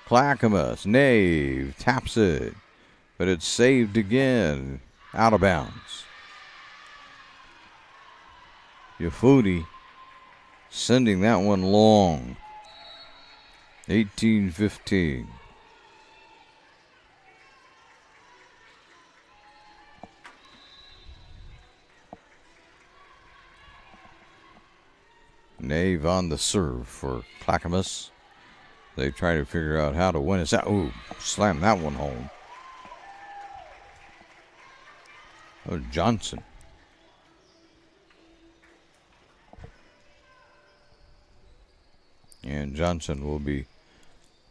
Clackamas, Nave, taps it. But it's saved again. Out of bounds. Yafudi sending that one long. 18-15. Nave on the serve for Clackamas. They try to figure out how to win it. Ooh, slam that one home. Oh, Johnson. And Johnson will be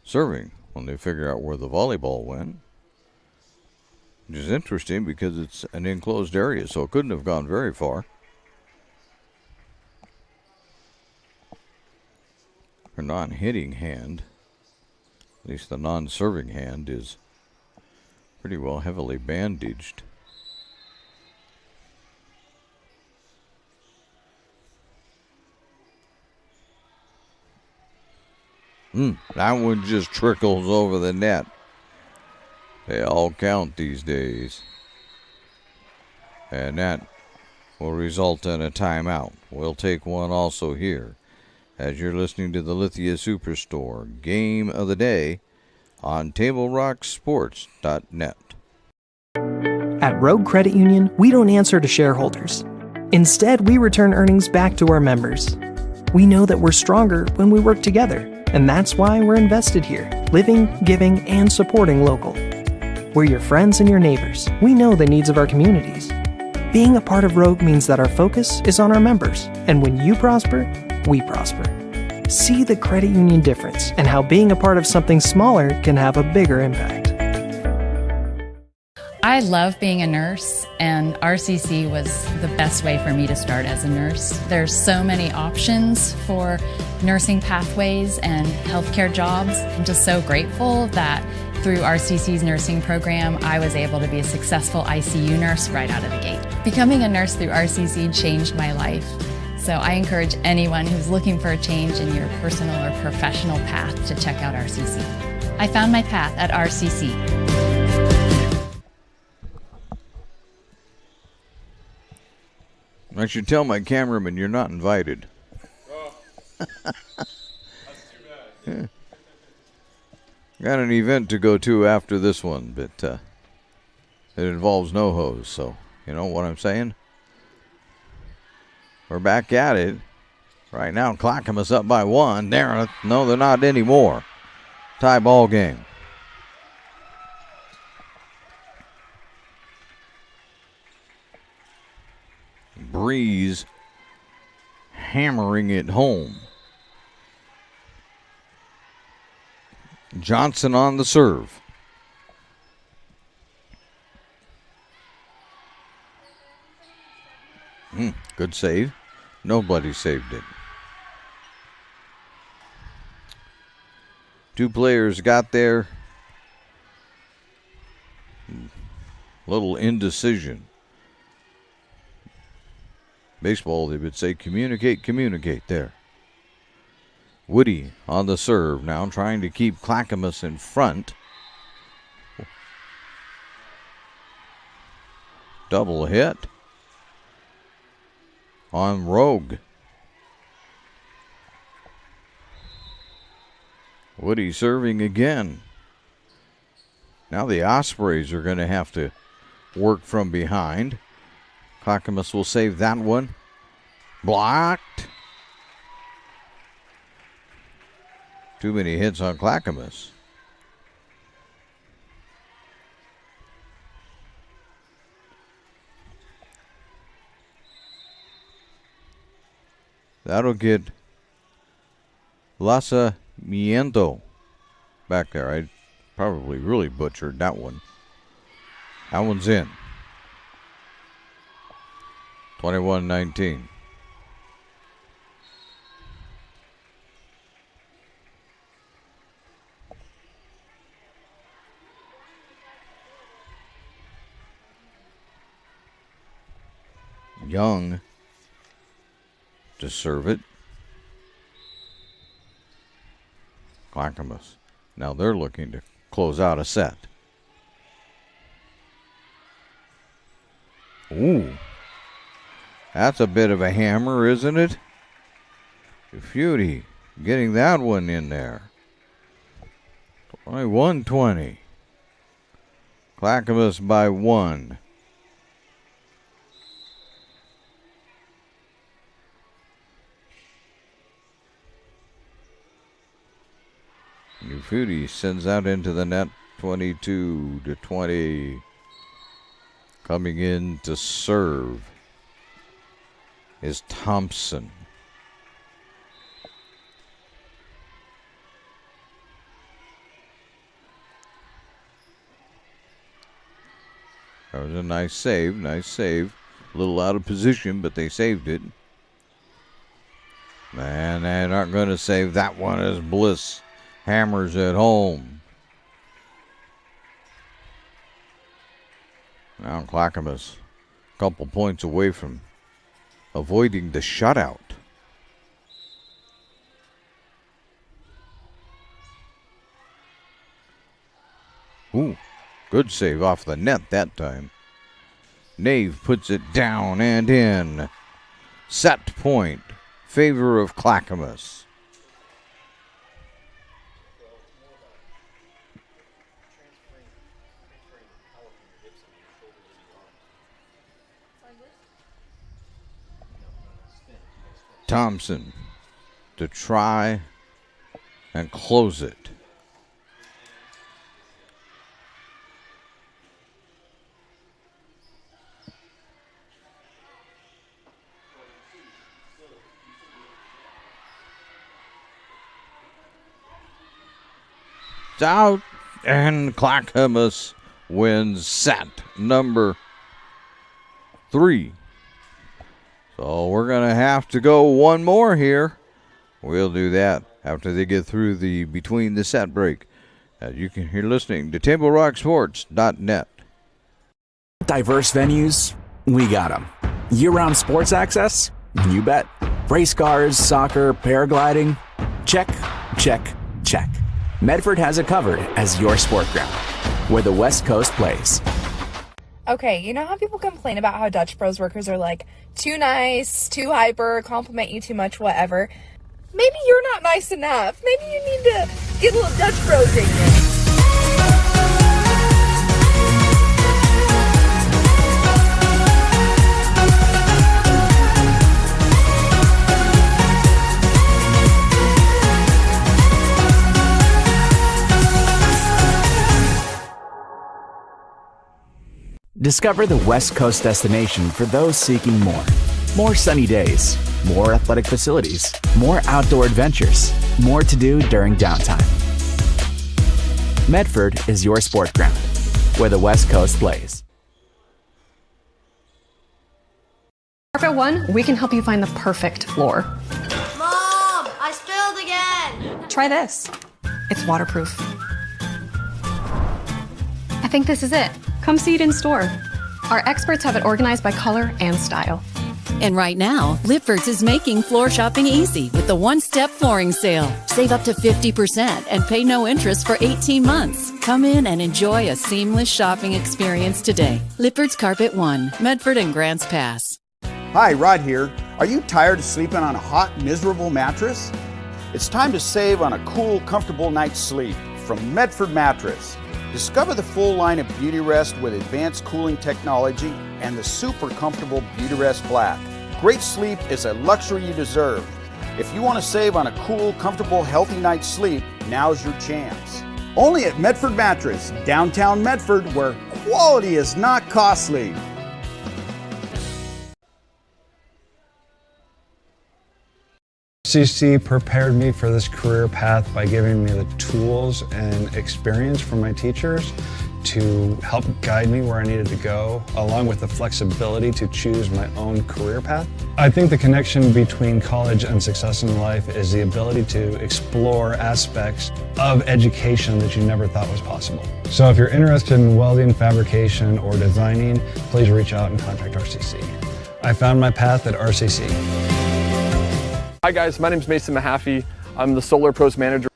serving when they figure out where the volleyball went. Which is interesting because it's an enclosed area, so it couldn't have gone very far. Her non-hitting hand, at least the non-serving hand, is pretty well heavily bandaged. That one just trickles over the net. They all count these days. And that will result in a timeout. We'll take one also here, as you're listening to the Lithia Superstore Game of the Day on TableRockSports.net. At Rogue Credit Union, we don't answer to shareholders. Instead, we return earnings back to our members. We know that we're stronger when we work together, and that's why we're invested here, living, giving, and supporting local. We're your friends and your neighbors. We know the needs of our communities. Being a part of Rogue means that our focus is on our members, and when you prosper, we prosper. See the credit union difference and how being a part of something smaller can have a bigger impact. I love being a nurse, and RCC was the best way for me to start as a nurse. There's so many options for nursing pathways and healthcare jobs. I'm just so grateful that through RCC's nursing program, I was able to be a successful ICU nurse right out of the gate. Becoming a nurse through RCC changed my life. So I encourage anyone who's looking for a change in your personal or professional path to check out RCC. I found my path at RCC. I should tell my cameraman you're not invited. Oh, that's too bad. Got an event to go to after this one, but it involves no hose, so you know what I'm saying? We're back at it. Right now, Clackamas up by one. No, they're not anymore. Tie ball game. Breeze hammering it home. Johnson on the serve. Good save. Nobody saved it. Two players got there. Little indecision. Baseball, they would say communicate, communicate there. Woody on the serve now, trying to keep Clackamas in front. Double hit on Rogue. Woody serving again. Now the Ospreys are going to have to work from behind. Clackamas will save that one. Blocked. Too many hits on Clackamas. That'll get Lanzamiento back there. I probably really butchered that one. That one's in. 21-19. Young to serve it. Clackamas. Now they're looking to close out a set. Ooh. That's a bit of a hammer, isn't it? Beauty getting that one in there. 21-20. Clackamas by 1. Ufudi sends out into the net 22-20. Coming in to serve is Thompson. That was a nice save, nice save. A little out of position, but they saved it. And they're not going to save that one as Bliss hammers it home. Now Clackamas a couple points away from avoiding the shutout. Ooh, good save off the net that time. Nave puts it down and in. Set point, favor of Clackamas. Thompson to try and close it. It's out, and Clackamas wins set number 3. So we're going to have to go one more here. We'll do that after they get through the between the set break. You're listening to TableRockSports.net. Diverse venues, we got them. Year-round sports access? You bet. Race cars, soccer, paragliding? Check, check, check. Medford has it covered as your sport ground, where the West Coast plays. Okay, you know how people complain about how Dutch Bros workers are like too nice, too hyper, compliment you too much, whatever? Maybe you're not nice enough. Maybe you need to get a little Dutch Bro dignity. Discover the West Coast destination for those seeking more. More sunny days, more athletic facilities, more outdoor adventures, more to do during downtime. Medford is your sport ground, where the West Coast plays. Carpet One, we can help you find the perfect floor. Mom, I spilled again. Try this. It's waterproof. I think this is it. Come see it in store. Our experts have it organized by color and style. And right now, Lippert's is making floor shopping easy with the one-step flooring sale. Save up to 50% and pay no interest for 18 months. Come in and enjoy a seamless shopping experience today. Lippert's Carpet One, Medford and Grants Pass. Hi, Rod here. Are you tired of sleeping on a hot, miserable mattress? It's time to save on a cool, comfortable night's sleep from Medford Mattress. Discover the full line of Beauty Rest with advanced cooling technology and the super comfortable Beauty Rest Black. Great sleep is a luxury you deserve. If you want to save on a cool, comfortable, healthy night's sleep, now's your chance. Only at Medford Mattress, downtown Medford, where quality is not costly. RCC prepared me for this career path by giving me the tools and experience from my teachers to help guide me where I needed to go, along with the flexibility to choose my own career path. I think the connection between college and success in life is the ability to explore aspects of education that you never thought was possible. So if you're interested in welding, fabrication, or designing, please reach out and contact RCC. I found my path at RCC. Hi guys, my name is Mason Mahaffey. I'm the Solar Pros Manager.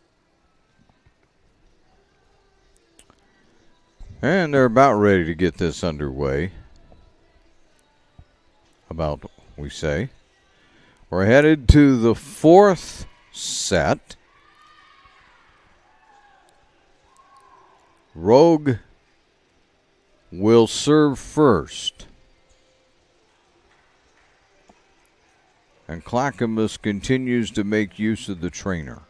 And they're about ready to get this underway. We say. We're headed to the fourth set. Rogue will serve first. And Clackamas continues to make use of the trainer.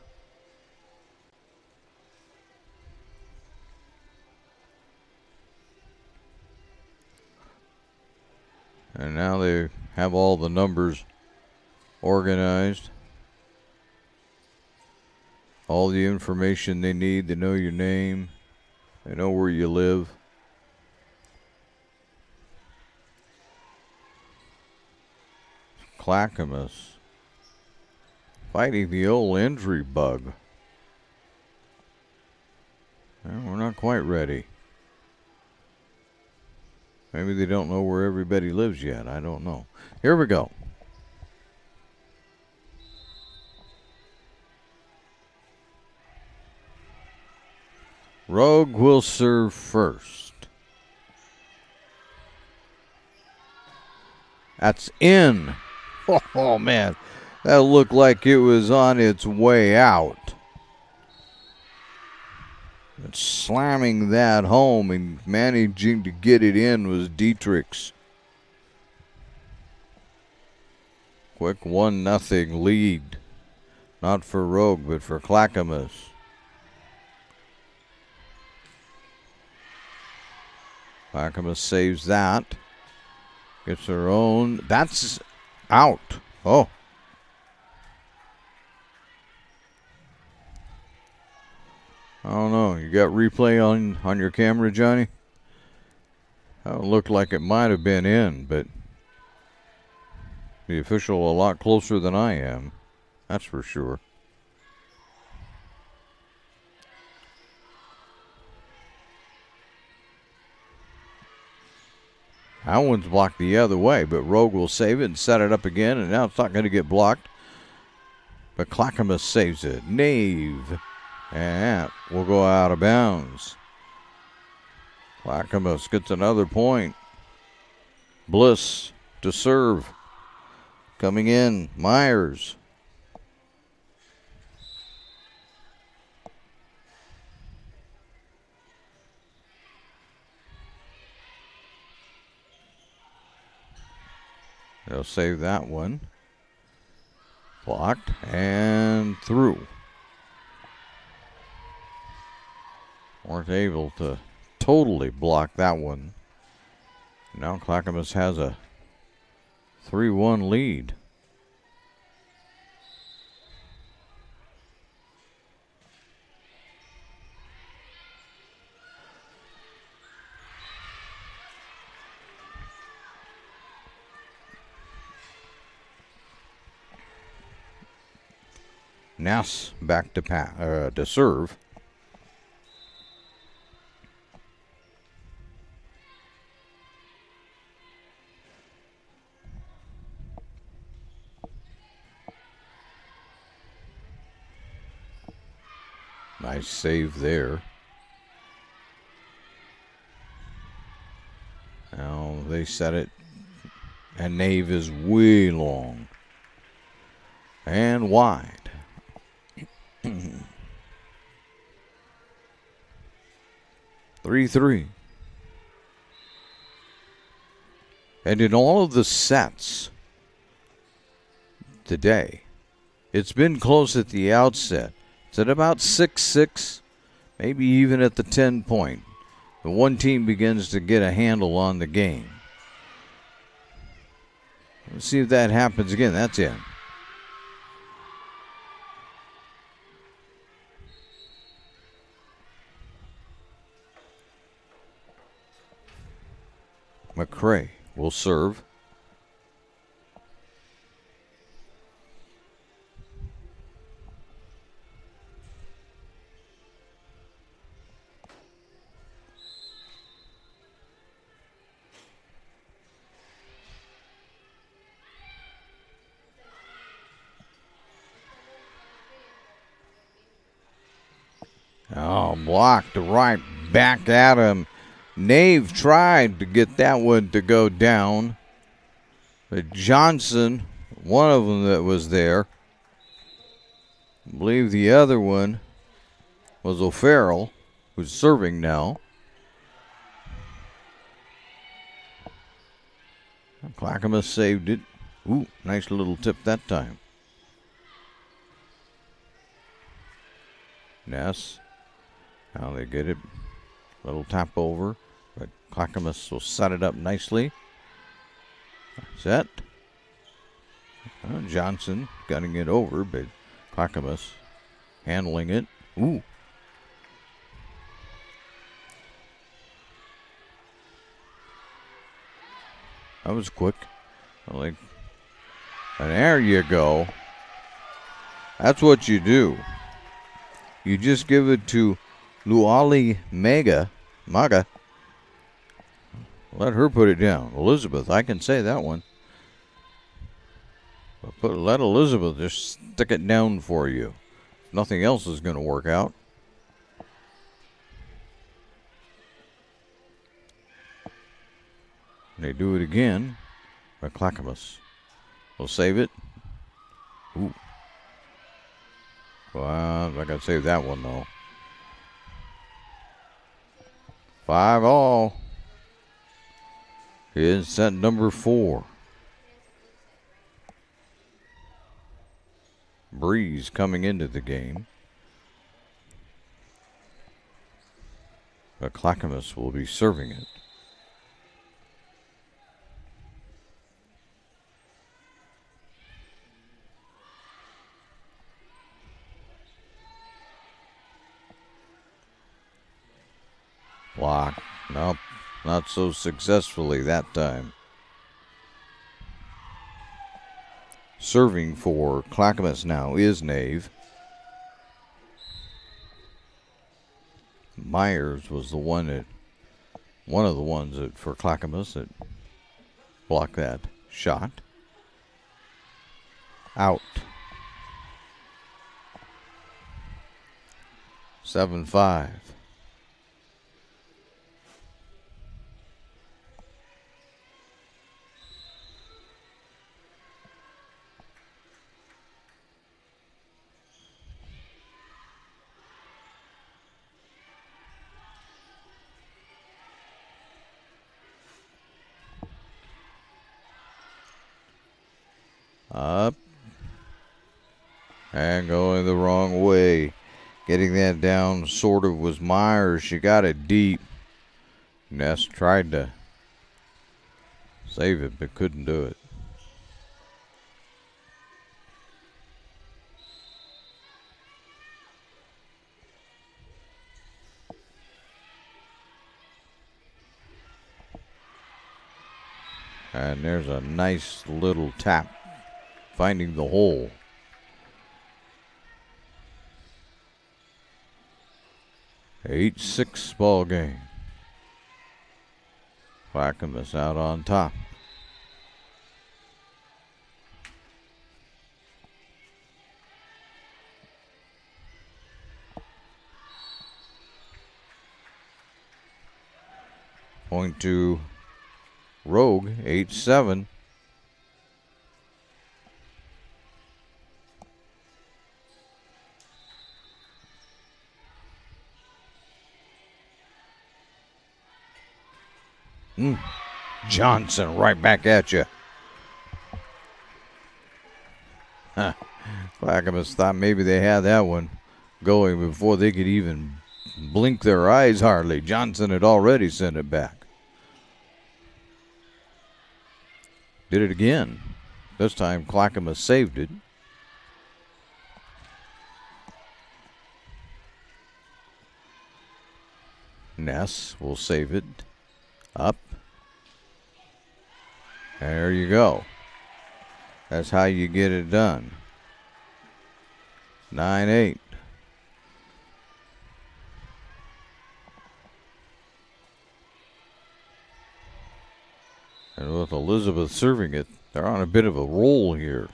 And now they have all the numbers organized. All the information they need. They know your name. They know where you live. Clackamas fighting the old injury bug. Well, we're not quite ready. Maybe they don't know where everybody lives yet. I don't know. Here we go. Rogue will serve first. That's in. Oh, man. That looked like it was on its way out. But slamming that home and managing to get it in was Dietrich's. Quick 1-0 lead. Not for Rogue, but for Clackamas. Clackamas saves that. Gets her own. That's out. Oh. I don't know. You got replay on your camera, Johnny? That looked like it might have been in, but the official a lot closer than I am. That's for sure. That one's blocked the other way, but Rogue will save it and set it up again, and now it's not going to get blocked. But Clackamas saves it. Nave. And that will go out of bounds. Clackamas gets another point. Bliss to serve. Coming in, Myers. They'll save that one. Blocked and through. Weren't able to totally block that one. Now Clackamas has a 3-1 lead. Nass back to serve. Nice save there. Now they set it, and Nave is way long and wide. 3-3. And in all of the sets today, it's been close at the outset. It's at about 6-6, maybe even at the 10 point. The one team begins to get a handle on the game. Let's see if that happens again. That's in. McCrae will serve. Oh, blocked right back at him. Nave tried to get that one to go down. But Johnson, one of them that was there, I believe the other one was O'Farrell, who's serving now. Clackamas saved it. Ooh, nice little tip that time. Ness. Now they get it. Little tap over. But Clackamas will set it up nicely. Set. Johnson getting it over, but Clackamas handling it. Ooh. That was quick. And there you go. That's what you do. You just give it to Luali Maga. Let her put it down. Elizabeth, I can say that one. But let Elizabeth just stick it down for you. Nothing else is going to work out. They do it again. But Clackamas will save it. Ooh. Well, I got to save that one, though. 5-all. Is set number 4. Breeze coming into the game. But Clackamas will be serving it. Block. Nope. Not so successfully that time. Serving for Clackamas now is Nave. Myers was the one of the ones that for Clackamas that blocked that shot. Out. 7-5. Up and going the wrong way. Getting that down sort of was Myers. She got it deep. Ness tried to save it but couldn't do it. And there's a nice little tap. Finding the hole. Eight 6 ball game. Clackamas out on top. Point to Rogue, 8-7. Johnson right back at you. Clackamas thought maybe they had that one going before they could even blink their eyes hardly. Johnson had already sent it back. Did it again. This time Clackamas saved it. Ness will save it. Up. There you go. That's how you get it done. 9-8. And with Elizabeth serving it, they're on a bit of a roll here.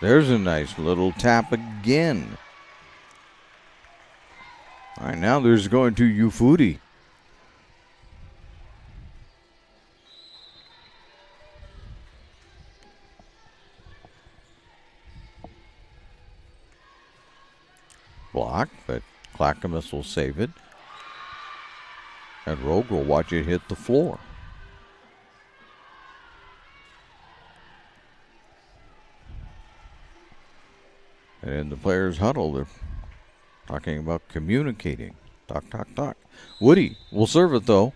There's a nice little tap again. All right, now there's going to Ufudi. Block, but Clackamas will save it. And Rogue will watch it hit the floor. And in the players' huddle, they're talking about communicating. Talk, talk, talk. Woody will serve it, though.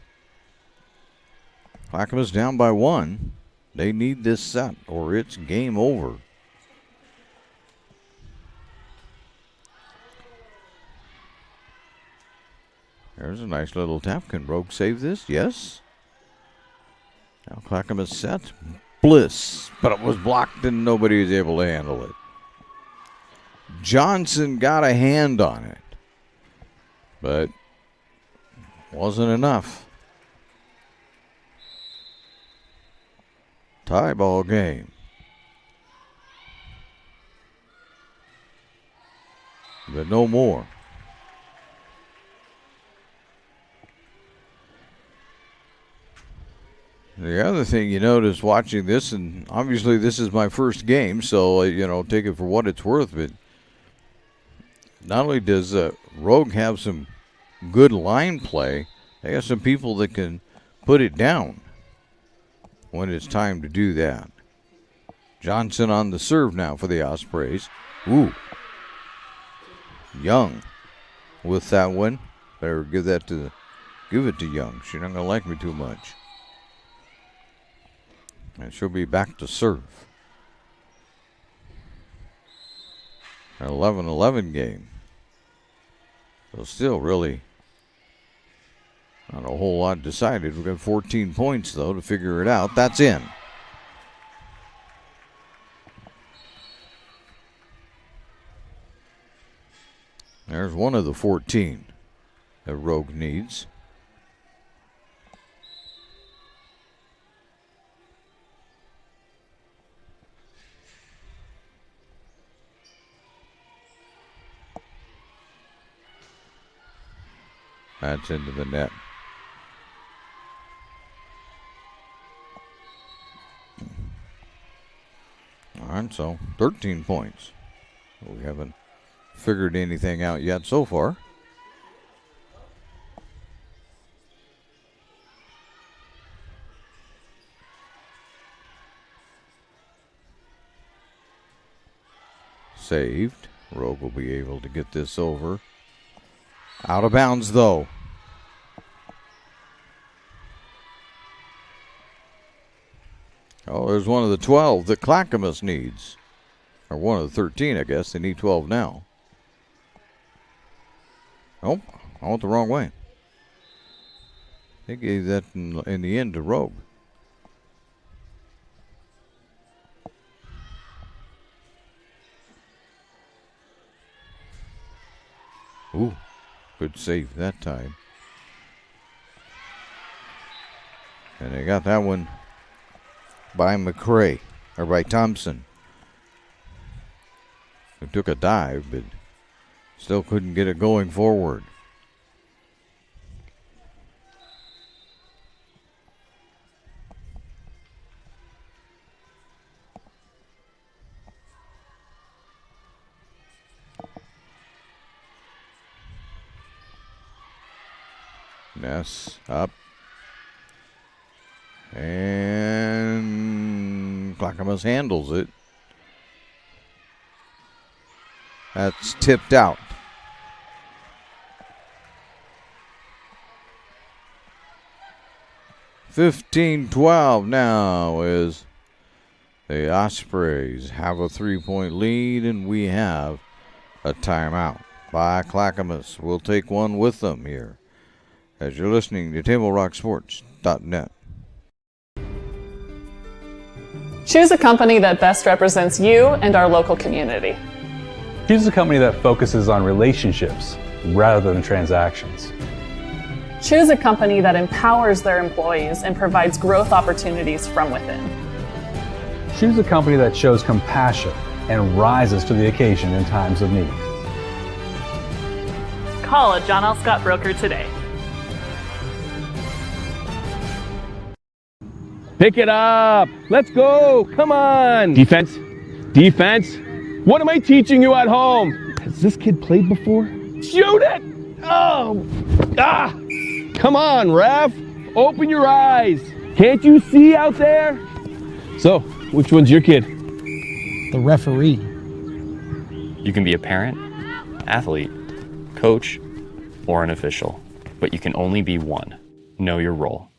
Clackamas down by 1. They need this set, or it's game over. There's a nice little tap. Can Rogue save this? Yes. Now Clackamas set. Bliss. But it was blocked and nobody was able to handle it. Johnson got a hand on it. But wasn't enough. Tie ball game. But no more. The other thing you notice watching this, and obviously this is my first game, so, take it for what it's worth, but not only does Rogue have some good line play, they got some people that can put it down when it's time to do that. Johnson on the serve now for the Ospreys. Ooh. Young with that one. Better give it to Young. She's not going to like me too much. And she'll be back to serve. An 11-11 game. So still really not a whole lot decided. We've got 14 points, though, to figure it out. That's in. There's one of the 14 that Rogue needs. That's into the net. All right, so 13 points. We haven't figured anything out yet so far. Saved. Rogue will be able to get this over. Out of bounds, though. Oh, there's one of the 12 that Clackamas needs. Or one of the 13, I guess. They need 12 now. Oh, I went the wrong way. They gave that in the end to Rogue. Ooh, good save that time. And they got that one by McCray, or by Thompson, who took a dive, but still couldn't get it going forward. Ness up. And Clackamas handles it. That's tipped out. (15-12) now as the Ospreys have a 3-point lead, and we have a timeout by Clackamas. We'll take one with them here as you're listening to TableRockSports.net. Choose a company that best represents you and our local community. Choose a company that focuses on relationships rather than transactions. Choose a company that empowers their employees and provides growth opportunities from within. Choose a company that shows compassion and rises to the occasion in times of need. Call a John L. Scott broker today. Pick it up. Let's go. Come on. Defense. Defense. What am I teaching you at home? Has this kid played before? Shoot it. Oh. Ah. Come on, ref. Open your eyes. Can't you see out there? So, which one's your kid? The referee. You can be a parent, athlete, coach, or an official, but you can only be one. Know your role.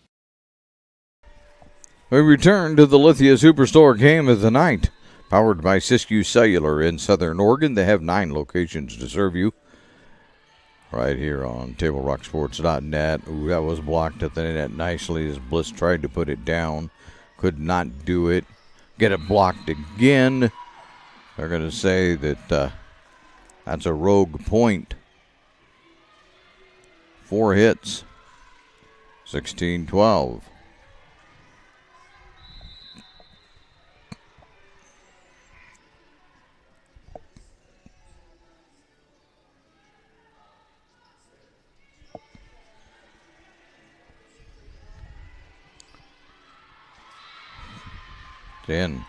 We return to the Lithia Superstore game of the night, powered by Siskiyou Cellular in Southern Oregon. They have 9 locations to serve you right here on TableRockSports.net. Ooh, that was blocked at the net nicely as Bliss tried to put it down. Could not do it. Get it blocked again. They're going to say that that's a rogue point. 4 hits. 16-12. In.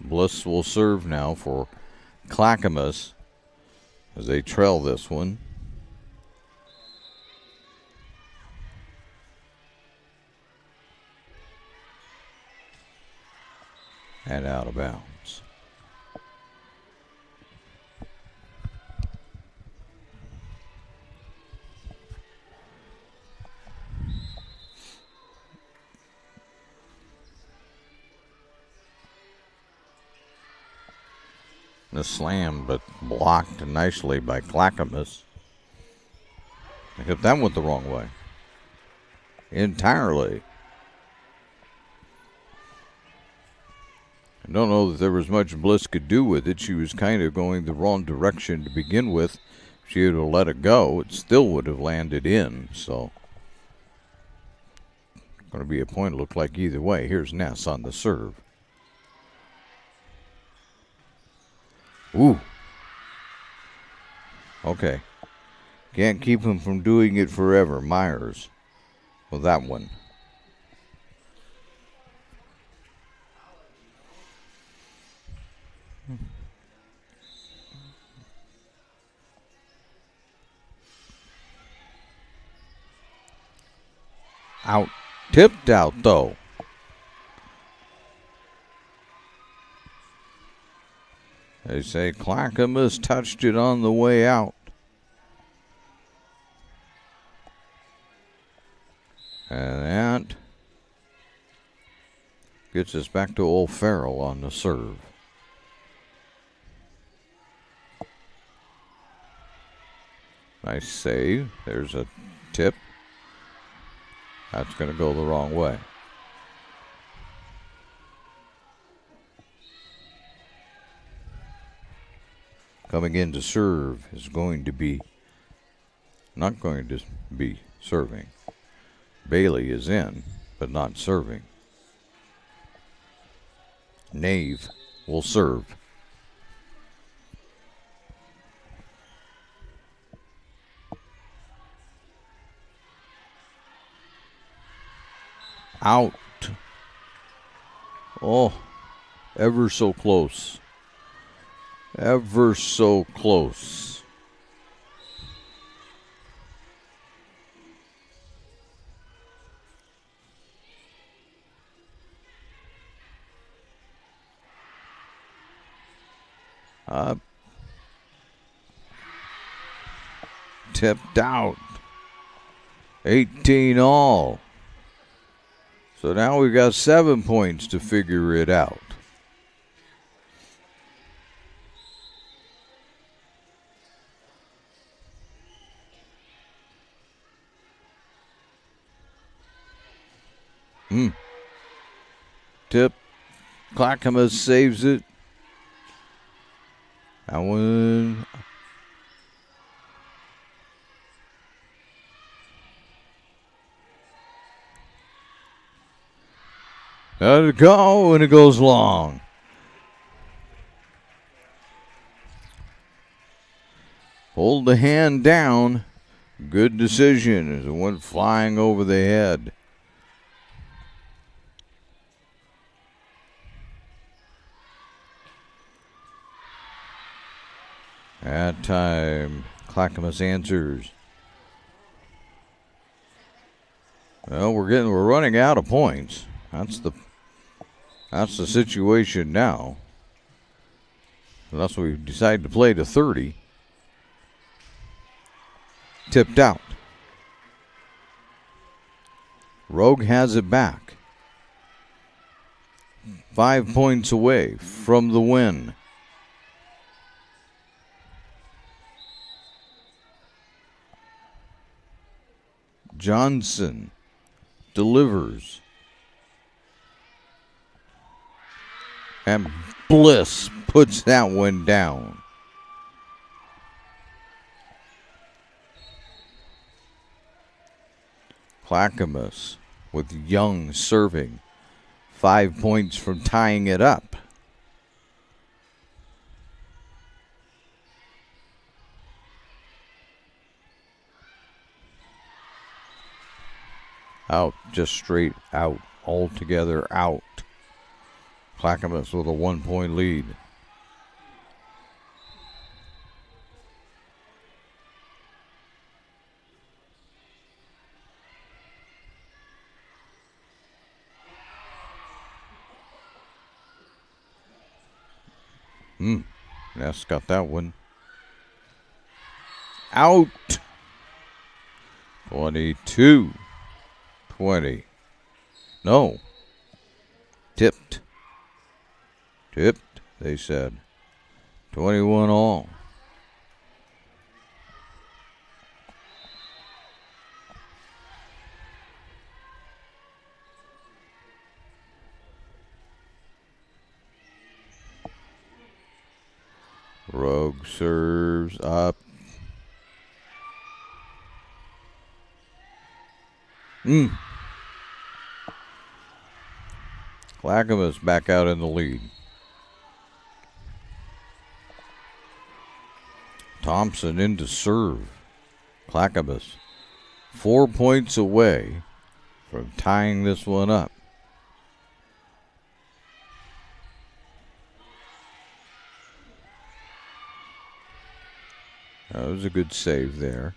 Bliss will serve now for Clackamas as they trail this one. And out of bounds. The slam, but blocked nicely by Clackamas. Except that went the wrong way. Entirely. I don't know that there was much Bliss could do with it. She was kind of going the wrong direction to begin with. If she would have let it go, it still would have landed in. So, going to be a point, look like either way. Here's Ness on the serve. Ooh. Okay. Can't keep him from doing it forever. Myers with that one. Out. Tipped out, though. They say Clackamas touched it on the way out. And that gets us back to old Farrell on the serve. Nice save. There's a tip. That's going to go the wrong way. Coming in to serve is going to be, not going to be serving. Bailey is in, but not serving. Nave will serve. Out. Oh, ever so close. Ever so close. Tipped out. 18 all. So now we've got 7 points to figure it out. Tip. Clackamas saves it. That one. Let it go, and it goes long. Hold the hand down. Good decision as it went flying over the head. That time, Clackamas answers. Well, we're running out of points. That's the situation now. Unless we decide to play to 30. Tipped out. Rogue has it back. 5 points away from the win. Johnson delivers. And Bliss puts that one down. Clackamas with Young serving. 5 points from tying it up. Out, just straight out, altogether out. Clackamas with a 1 point lead. Ness got that one. Out. 22-20. No. Tipped, they said. 21 all. Rogue serves up. Clackamas back out in the lead. Thompson in to serve. Clackamas 4 points away from tying this one up. That was a good save there.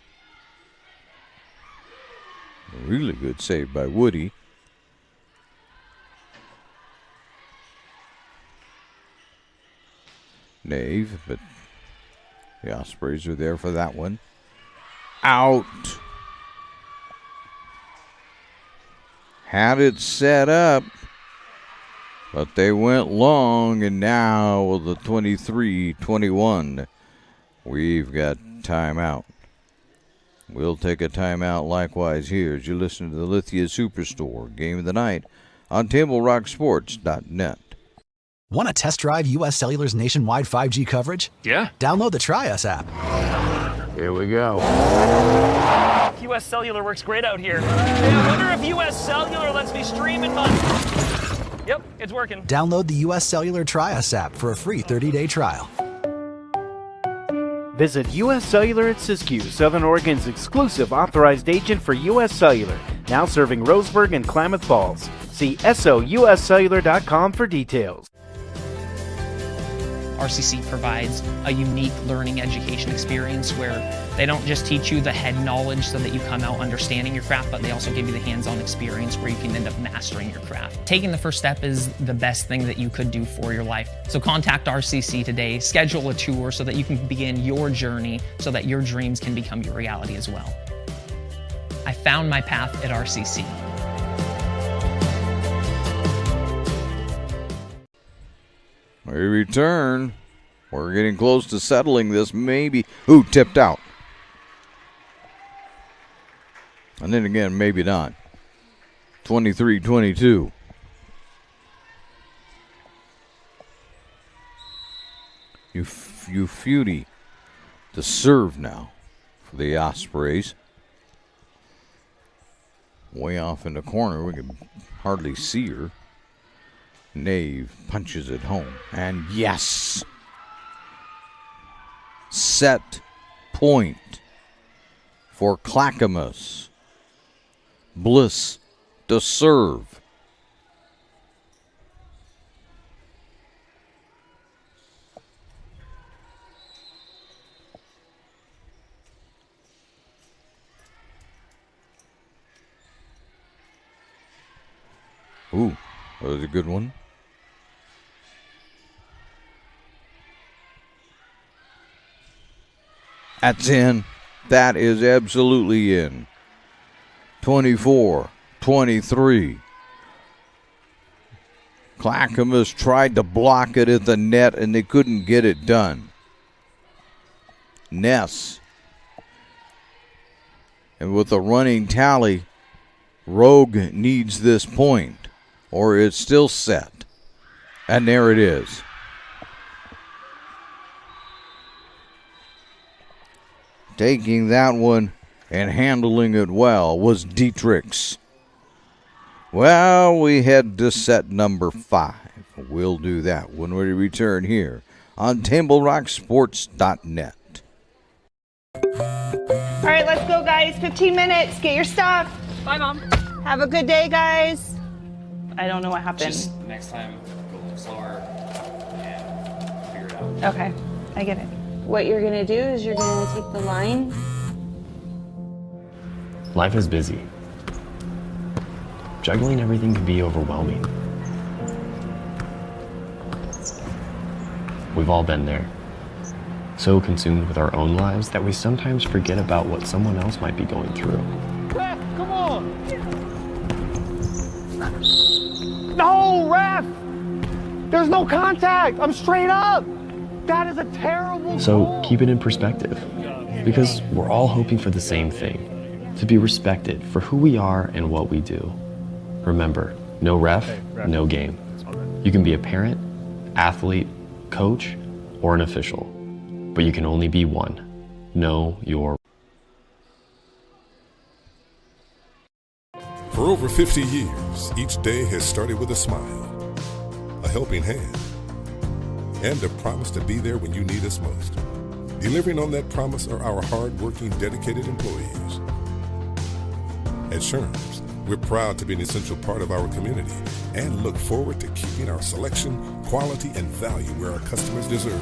A really good save by Woody. Nave, but the Ospreys are there for that one. Out. Had it set up, but they went long, and now with the 23-21, we've got timeout. We'll take a timeout likewise here as you listen to the Lithia Superstore Game of the Night on TableRockSports.net. Want to test drive U.S. Cellular's nationwide 5G coverage? Yeah. Download the Try Us app. Here we go. U.S. Cellular works great out here. Hey, I wonder if U.S. Cellular lets me stream in my... Yep, it's working. Download the U.S. Cellular Try Us app for a free 30-day trial. Visit U.S. Cellular at Siskiyou, Southern Oregon's exclusive authorized agent for U.S. Cellular, now serving Roseburg and Klamath Falls. See SOUScellular.com for details. RCC provides a unique learning education experience where they don't just teach you the head knowledge so that you come out understanding your craft, but they also give you the hands-on experience where you can end up mastering your craft. Taking the first step is the best thing that you could do for your life. So contact RCC today, schedule a tour so that you can begin your journey so that your dreams can become your reality as well. I found my path at RCC. We return. We're getting close to settling this. Maybe. Ooh, tipped out. And then again, maybe not. 23-22. Ufudi, the serve now for the Ospreys. Way off in the corner, we can hardly see her. Nave punches it home, and yes! Set point for Clackamas. Bliss to serve. Ooh, that was a good one. That's in. That is absolutely in. 24-23. Clackamas tried to block it at the net, and they couldn't get it done. Ness. And with the running tally, Rogue needs this point, or it's still set. And there it is. Taking that one and handling it well was Dietrichs. Well, we head to set number 5. We'll do that when we return here on TableRockSports.net. All right, let's go, guys. 15 minutes. Get your stuff. Bye, Mom. Have a good day, guys. I don't know what happened. Just next time, go a little slower and figure it out. Okay, I get it. What you're gonna do is you're gonna take the line. Life is busy. Juggling everything can be overwhelming. We've all been there. So consumed with our own lives that we sometimes forget about what someone else might be going through. Ref, come on! No, ref! There's no contact! I'm straight up! That is a terrible So goal. keep it in perspective, because we're all hoping for the same thing, to be respected for who we are and what we do. Remember, no ref, no game. You can be a parent, athlete, coach, or an official, but you can only be one. Know your. For over 50 years, each day has started with a smile, a helping hand, and a promise to be there when you need us most. Delivering on that promise are our hard-working, dedicated employees. At Sherms, we're proud to be an essential part of our community and look forward to keeping our selection, quality, and value where our customers deserve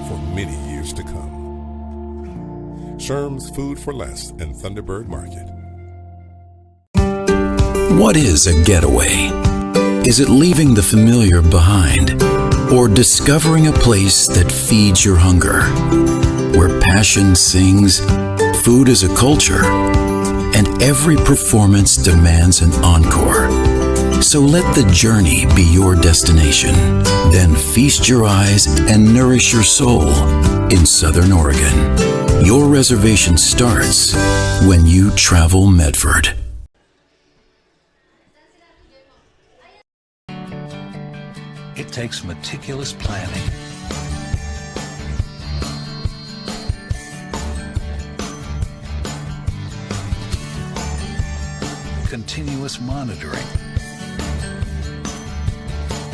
for many years to come. Sherms Food for Less and Thunderbird Market. What is a getaway? Is it leaving the familiar behind? Or discovering a place that feeds your hunger? Where passion sings, food is a culture, and every performance demands an encore. So let the journey be your destination. Then feast your eyes and nourish your soul in Southern Oregon. Your reservation starts when you travel Medford. It takes meticulous planning, continuous monitoring,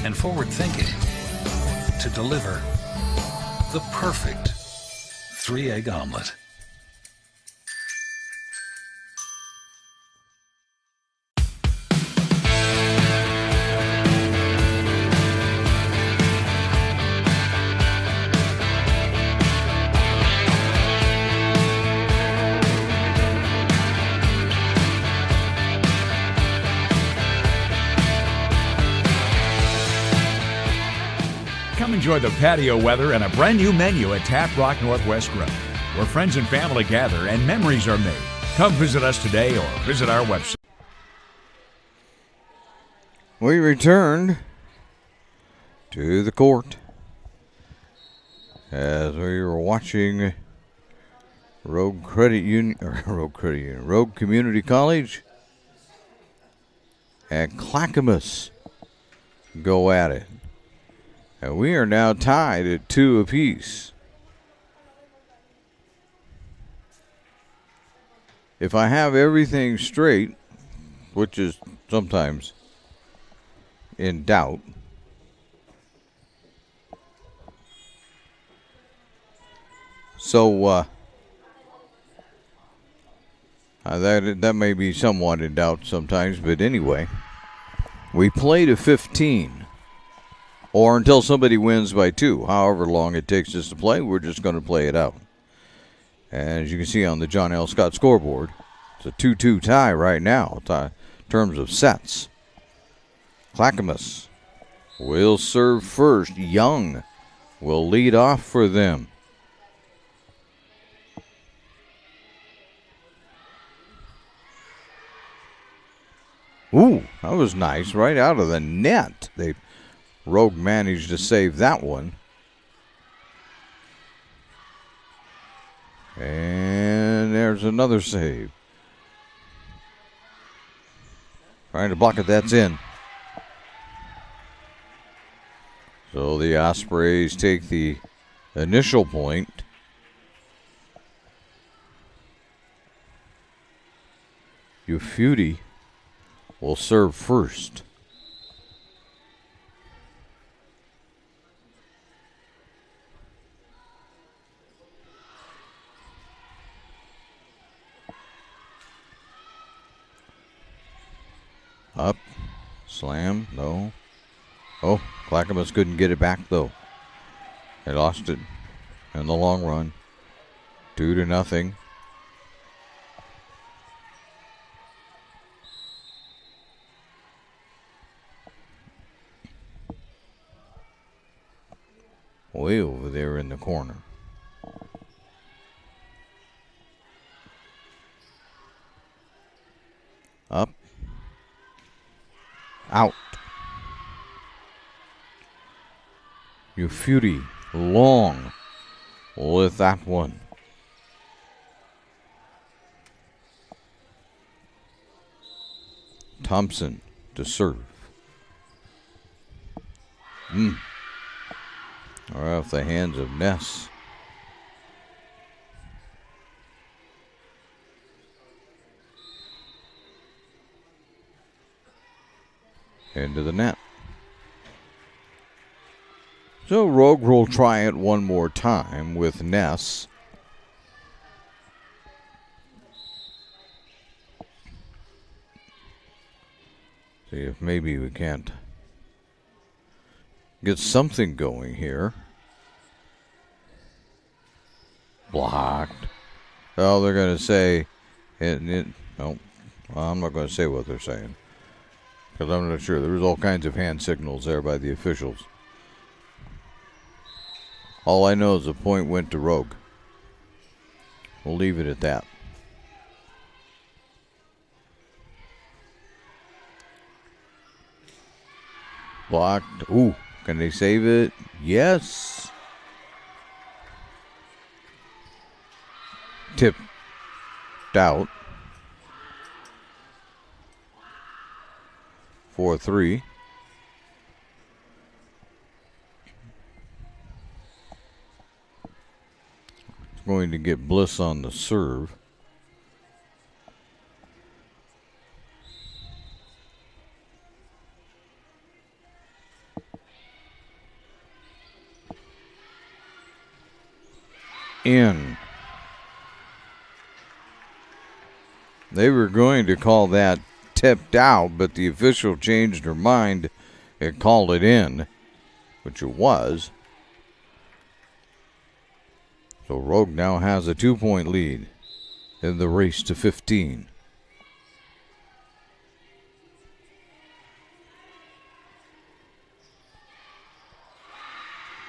and forward thinking to deliver the perfect 3-egg omelet. Come enjoy the patio weather and a brand new menu at Tap Rock Northwest Grill, where friends and family gather and memories are made. Come visit us today or visit our website. We return to the court as we were watching Rogue Community College and Clackamas go at it. And we are now tied at 2 apiece. If I have everything straight, which is sometimes in doubt, so that may be somewhat in doubt sometimes, but anyway, we play to 15, or until somebody wins by 2. However long it takes us to play, we're just going to play it out. And as you can see on the John L. Scott scoreboard, it's a 2-2 tie right now in terms of sets. Clackamas will serve first. Young will lead off for them. Ooh, that was nice. Right out of the net. Rogue managed to save that one. And there's another save. Trying to block it, that's in. So the Ospreys take the initial point. Ufuti will serve first. Up, slam, no. Oh, Clackamas couldn't get it back though. They lost it in the long run. 2-0. Way over there in the corner. Up. Out. Ufuti long with that one. Thompson to serve. Or off the hands of Ness. Into the net. So Rogue will try it one more time with Ness. See if maybe we can't get something going here. Blocked. Oh, they're going to say, no, I'm not going to say what they're saying. Because I'm not sure. There was all kinds of hand signals there by the officials. All I know is the point went to Rogue. We'll leave it at that. Blocked. Ooh, can they save it? Yes. Tipped out. 4-3. It's going to get Bliss on the serve. In. They were going to call that tipped out, but the official changed her mind and called it in, which it was. So Rogue now has a 2-point lead in the race to 15.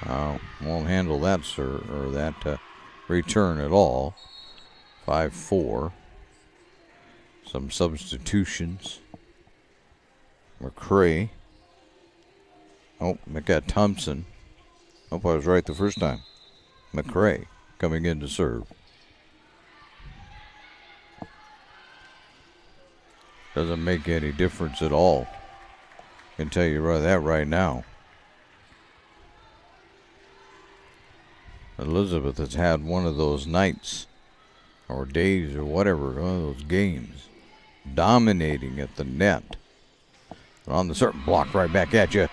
Won't handle that, sir, or that return at all. 5-4. Some substitutions. McCray. Oh, I got Thompson. Hope I was right the first time. McCray coming in to serve. Doesn't make any difference at all. I can tell you that right now. Elizabeth has had one of those nights or days or whatever, one of those games, dominating at the net. On the certain block, right back at you.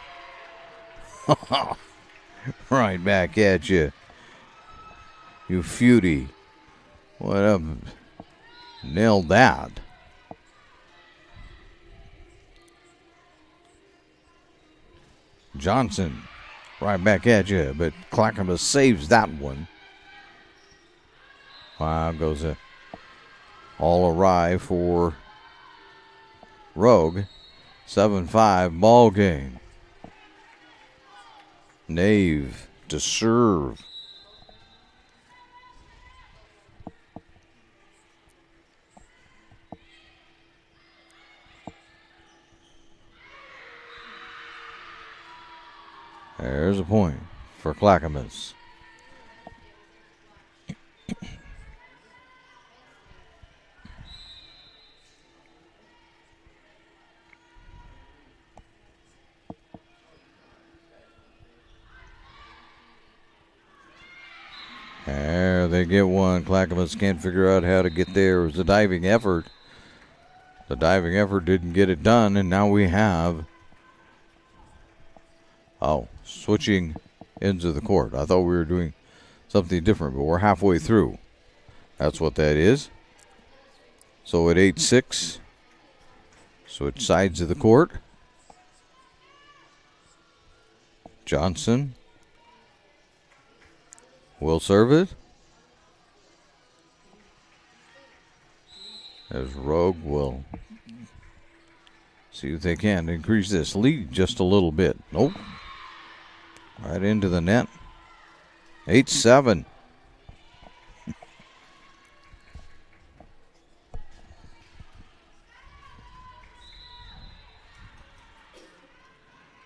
Right back at you. You feudy. What up? Nailed that. Johnson, right back at you, but Clackamas saves that one. Wow, goes all awry for Rogue. 7-5 ball game. Nave to serve. There's a point for Clackamas. There they get one. Clackamas can't figure out how to get there. It was a diving effort. The diving effort didn't get it done, and now we have switching ends of the court. I thought we were doing something different, but we're halfway through. That's what that is. So at 8-6, switch sides of the court. Johnson will serve it. As Rogue will see if they can increase this lead just a little bit. Nope. Right into the net. 8-7.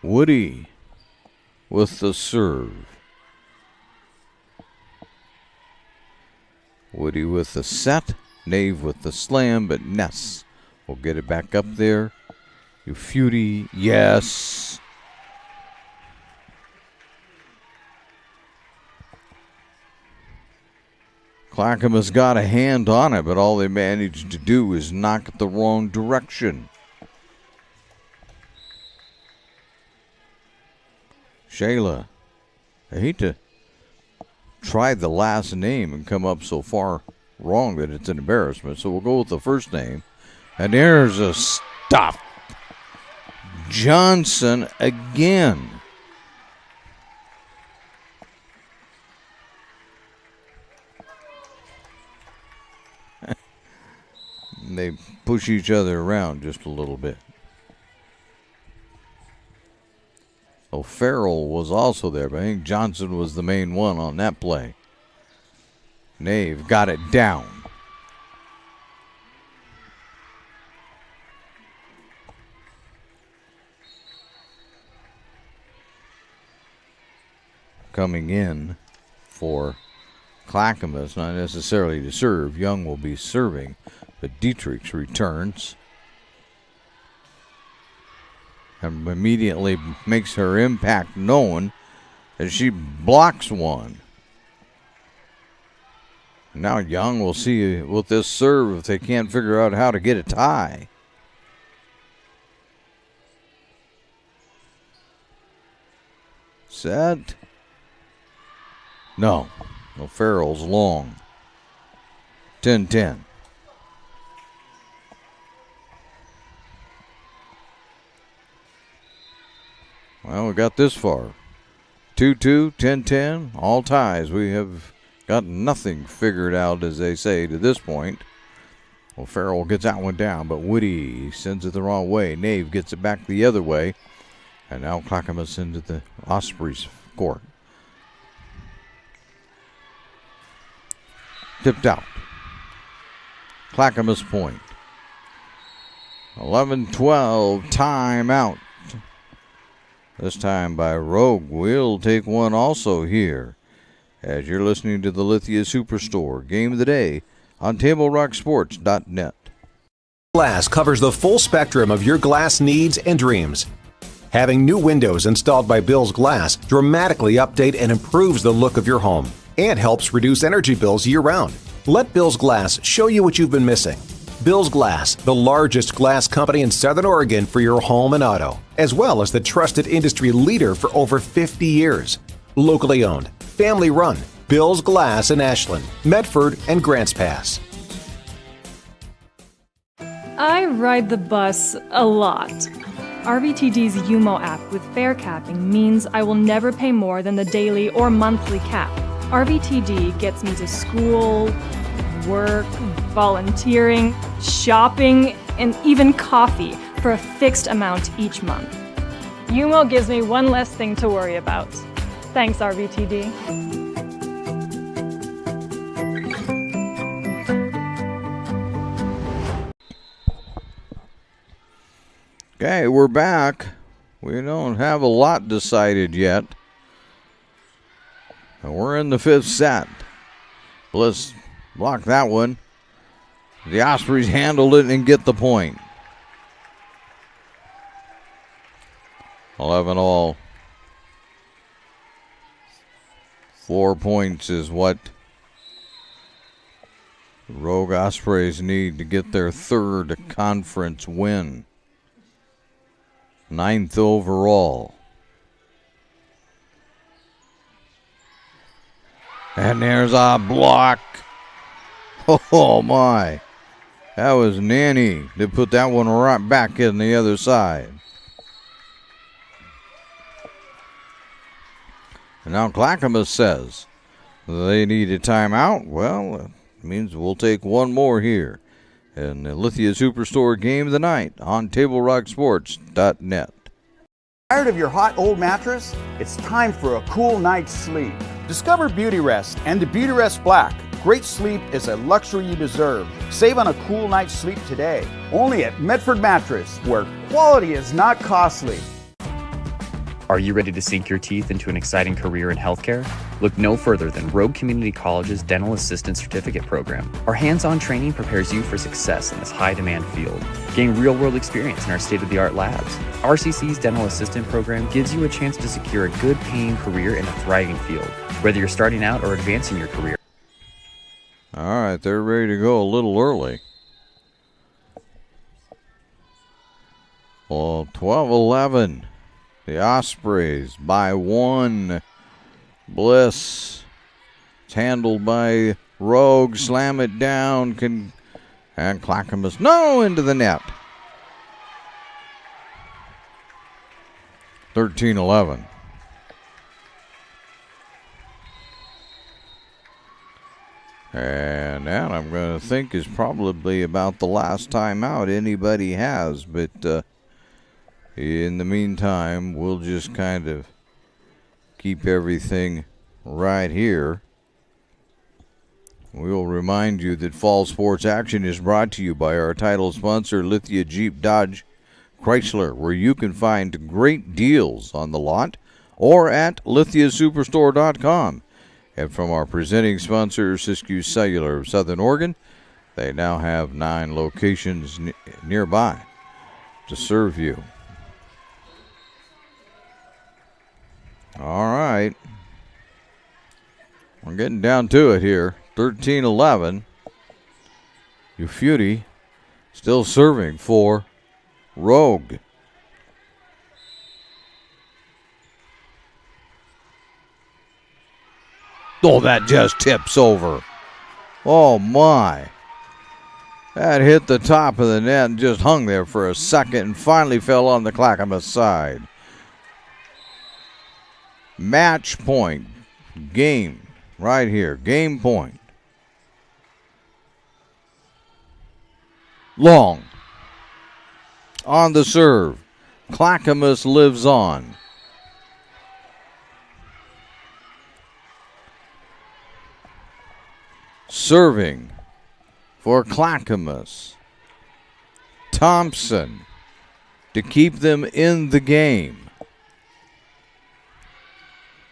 Woody with the serve. Woody with the set. Nave with the slam, but Ness will get it back up there. You feudy, yes. Clackamas got a hand on it, but all they managed to do is knock it the wrong direction. Shayla, I hate to try the last name and come up so far wrong that it's an embarrassment, so we'll go with the first name. And there's a stop. Johnson again. They push each other around just a little bit. Farrell was also there, but I think Johnson was the main one on that play. Nave got it down. Coming in for Clackamas, not necessarily to serve. Young will be serving, but Dietrich returns and immediately makes her impact known as she blocks one. Now Young will see with this serve if they can't figure out how to get a tie. Set. No. Farrell's long. 10-10. Well, we got this far. 2-2, 10-10, all ties. We have got nothing figured out, as they say, to this point. Well, Farrell gets that one down, but Woody sends it the wrong way. Nave gets it back the other way. And now Clackamas into the Ospreys court. Tipped out. Clackamas point. 11-12, timeout. This time by Rogue. We'll take one also here as you're listening to the Lithia Superstore Game of the Day on TableRockSports.net. Glass covers the full spectrum of your glass needs and dreams. Having new windows installed by Bill's Glass dramatically update and improves the look of your home and helps reduce energy bills year-round. Let Bill's Glass show you what you've been missing. Bill's Glass, the largest glass company in Southern Oregon for your home and auto, as well as the trusted industry leader for over 50 years. Locally owned, family run, Bill's Glass in Ashland, Medford, and Grants Pass. I ride the bus a lot. RVTD's UMO app with fare capping means I will never pay more than the daily or monthly cap. RVTD gets me to school, work, volunteering, shopping, and even coffee for a fixed amount each month. UMO gives me one less thing to worry about. Thanks, RVTD. Okay, we're back. We don't have a lot decided yet. And we're in the fifth set. Bliss blocked that one. The Ospreys handled it and get the point. 11 all. 4 points is what the Rogue Ospreys need to get their third conference win. 9th overall. And there's a block. Oh my. That was Nanny to put that one right back in the other side. And now Clackamas says they need a timeout. Well, it means we'll take one more here in the Lithia Superstore Game of the Night on TableRockSports.net. Tired of your hot old mattress? It's time for a cool night's sleep. Discover Beauty Rest and the Beauty Rest Black. Great sleep is a luxury you deserve. Save on a cool night's sleep today. Only at Medford Mattress, where quality is not costly. Are you ready to sink your teeth into an exciting career in healthcare? Look no further than Rogue Community College's Dental Assistant Certificate Program. Our hands-on training prepares you for success in this high-demand field. Gain real-world experience in our state-of-the-art labs. RCC's Dental Assistant Program gives you a chance to secure a good-paying career in a thriving field, whether you're starting out or advancing your career. All right, they're ready to go a little early. Well, 12-11. The Ospreys by 1. Bliss. It's handled by Rogue. Slam it down. And Clackamas. No, into the net. 13-11. And that I'm going to think is probably about the last timeout anybody has. But in the meantime, we'll just kind of keep everything right here. We'll remind you that Fall Sports Action is brought to you by our title sponsor, Lithia Jeep Dodge Chrysler, where you can find great deals on the lot or at lithiasuperstore.com. And from our presenting sponsor, Siskiyou Cellular of Southern Oregon, they now have 9 locations nearby to serve you. All right. We're getting down to it here. 13-11. Ufuti still serving for Rogue. Oh, that just tips over. Oh, my. That hit the top of the net and just hung there for a second and finally fell on the Clackamas side. Match point. Game. Right here. Game point. Long. On the serve. Clackamas lives on. Serving for Clackamas. Thompson to keep them in the game.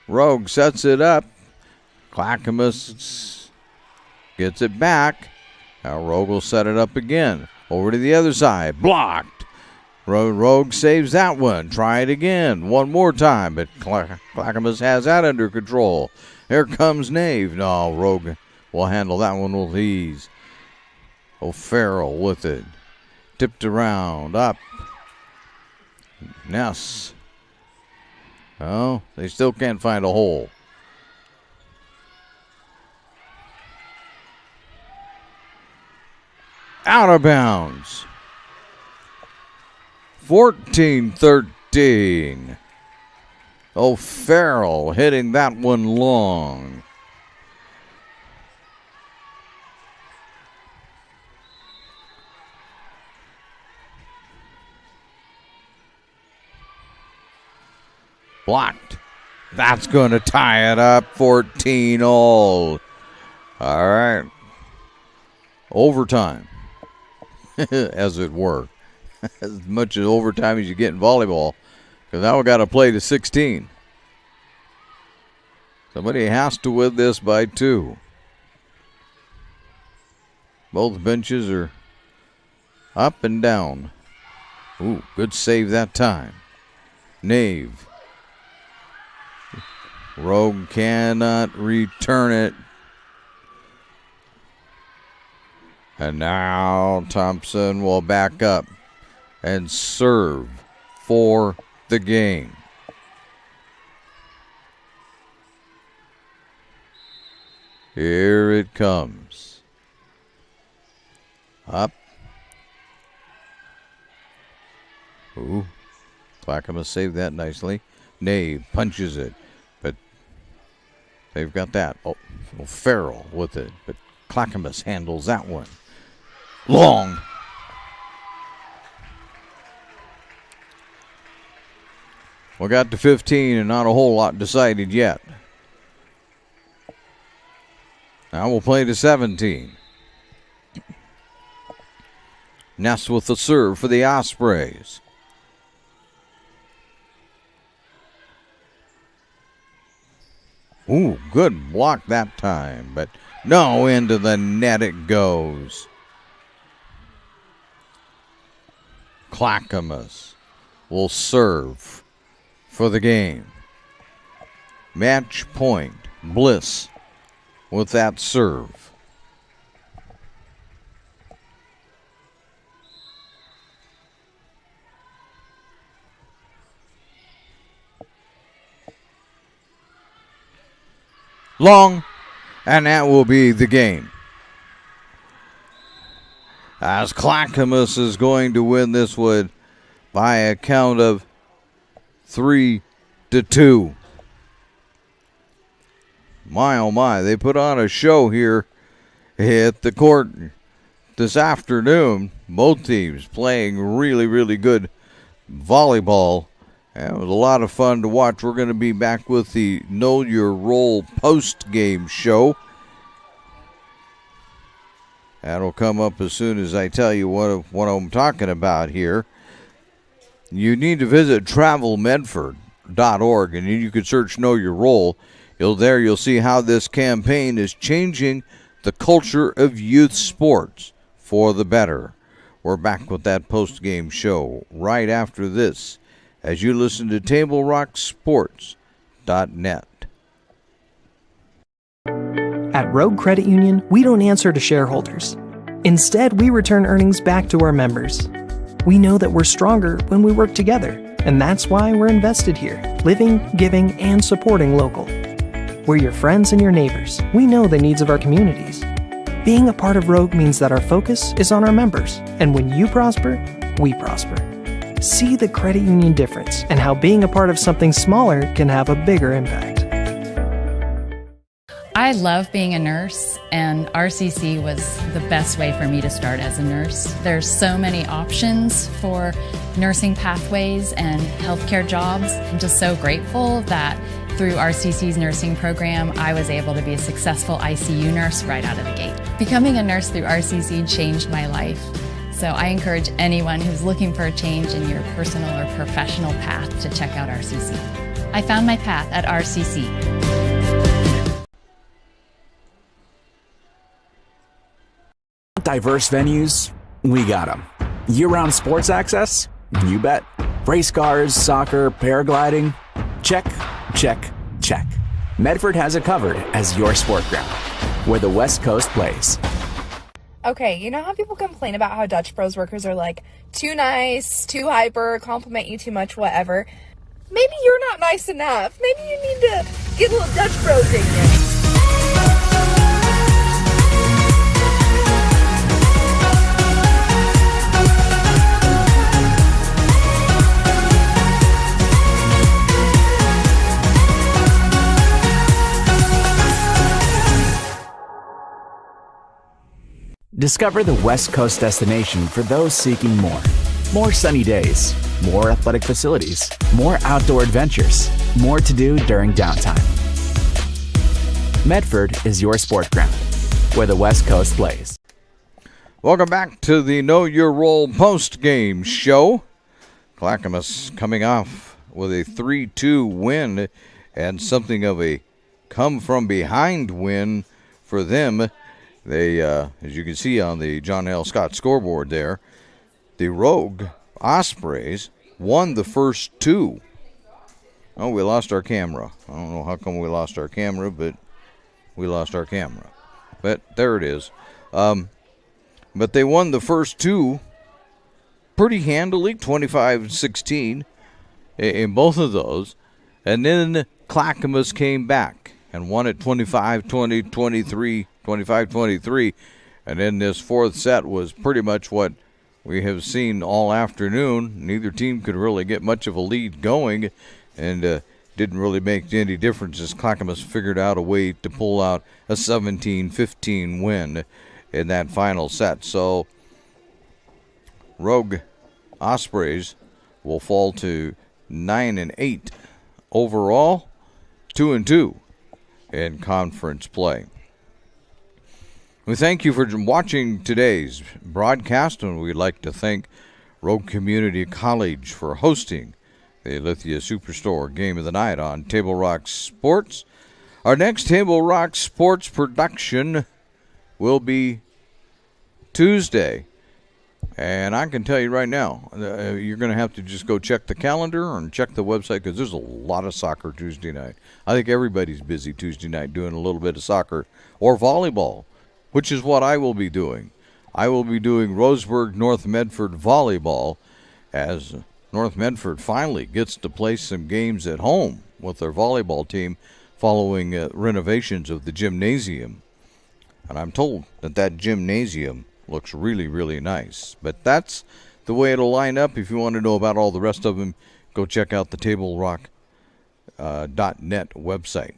Rogue sets it up. Clackamas gets it back. Now Rogue will set it up again. Over to the other side. Blocked. Rogue saves that one. Try it again. One more time, but Clackamas has that under control. Here comes Nave. No, Rogue will handle that one with ease. O'Farrell with it. Tipped around. Up. Ness. Oh, they still can't find a hole. Out of bounds. 14-13. O'Farrell hitting that one long. Blocked. That's going to tie it up. 14 all. All right. Overtime, as it were. As much as overtime as you get in volleyball. Because now we've got to play to 16. Somebody has to win this by 2. Both benches are up and down. Ooh, good save that time. Nave. Rogue cannot return it. And now Thompson will back up and serve for the game. Here it comes. Up. Ooh. Clackamas saved that nicely. Nave punches it. But they've got that. Oh, Farrell with it. But Clackamas handles that one. Long. We got to 15 and not a whole lot decided yet. Now we'll play to 17. Ness with the serve for the Ospreys. Ooh, good block that time, but no, into the net it goes. Clackamas will serve for the game. Match point, Bliss with that serve. Long, and that will be the game. As Clackamas is going to win this one by a count of 3-2. My, oh my, they put on a show here at the court this afternoon. Both teams playing really, really good volleyball. It was a lot of fun to watch. We're going to be back with the Know Your Role post-game show. That'll come up as soon as I tell you what I'm talking about here. You need to visit travelmedford.org, and you can search Know Your Role. You'll see how this campaign is changing the culture of youth sports for the better. We're back with that post-game show right after this, as you listen to TableRockSports.net. At Rogue Credit Union, we don't answer to shareholders. Instead, we return earnings back to our members. We know that we're stronger when we work together, and that's why we're invested here, living, giving, and supporting local. We're your friends and your neighbors. We know the needs of our communities. Being a part of Rogue means that our focus is on our members, and when you prosper, we prosper. See the credit union difference and how being a part of something smaller can have a bigger impact. I love being a nurse, and RCC was the best way for me to start as a nurse. There's so many options for nursing pathways and healthcare jobs. I'm just so grateful that through RCC's nursing program, I was able to be a successful ICU nurse right out of the gate. Becoming a nurse through RCC changed my life. So I encourage anyone who's looking for a change in your personal or professional path to check out RCC. I found my path at RCC. Diverse venues? We got them. Year-round sports access? You bet. Race cars, soccer, paragliding? Check, check, check. Medford has it covered as your sport ground, where the West Coast plays. Okay, you know how people complain about how Dutch Bros workers are like too nice, too hyper, compliment you too much, whatever? Maybe you're not nice enough. Maybe you need to get a little Dutch Bros in you. Discover the West Coast destination for those seeking more. More sunny days, more athletic facilities, more outdoor adventures, more to do during downtime. Medford is your sport ground, where the West Coast plays. Welcome back to the Know Your Role post-game show. Clackamas coming off with a 3-2 win and something of a come-from-behind win for them. They, as you can see on the John L. Scott scoreboard there, the Rogue Ospreys won the first two. Oh, we lost our camera. I don't know how come we lost our camera, but we lost our camera. But there it is. But they won the first two pretty handily, 25-16 in both of those. And then Clackamas came back and won it 25-20, 25-23. And then this fourth set was pretty much what we have seen all afternoon. Neither team could really get much of a lead going, and didn't really make any difference as Clackamas figured out a way to pull out a 17-15 win in that final set. So Rogue Ospreys will fall to 9-8 overall, 2-2 in conference play. We thank you for watching today's broadcast, and we'd like to thank Rogue Community College for hosting the Lithia Superstore Game of the Night on Table Rock Sports. Our next Table Rock Sports production will be Tuesday. And I can tell you right now, you're going to have to just go check the calendar and check the website, because there's a lot of soccer Tuesday night. I think everybody's busy Tuesday night doing a little bit of soccer or volleyball, which is what I will be doing. I will be doing Roseburg North Medford volleyball, as North Medford finally gets to play some games at home with their volleyball team following renovations of the gymnasium. And I'm told that gymnasium looks really, really nice. But that's the way it'll line up. If you want to know about all the rest of them, go check out the TableRock.net website.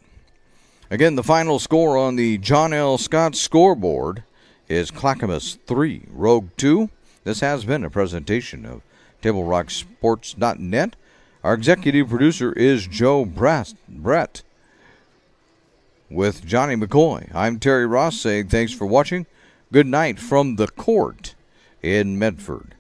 Again, the final score on the John L. Scott scoreboard is Clackamas 3, Rogue 2. This has been a presentation of TableRockSports.net. Our executive producer is Joe Brett. With Johnny McCoy, I'm Terry Ross saying thanks for watching. Good night from the court in Medford.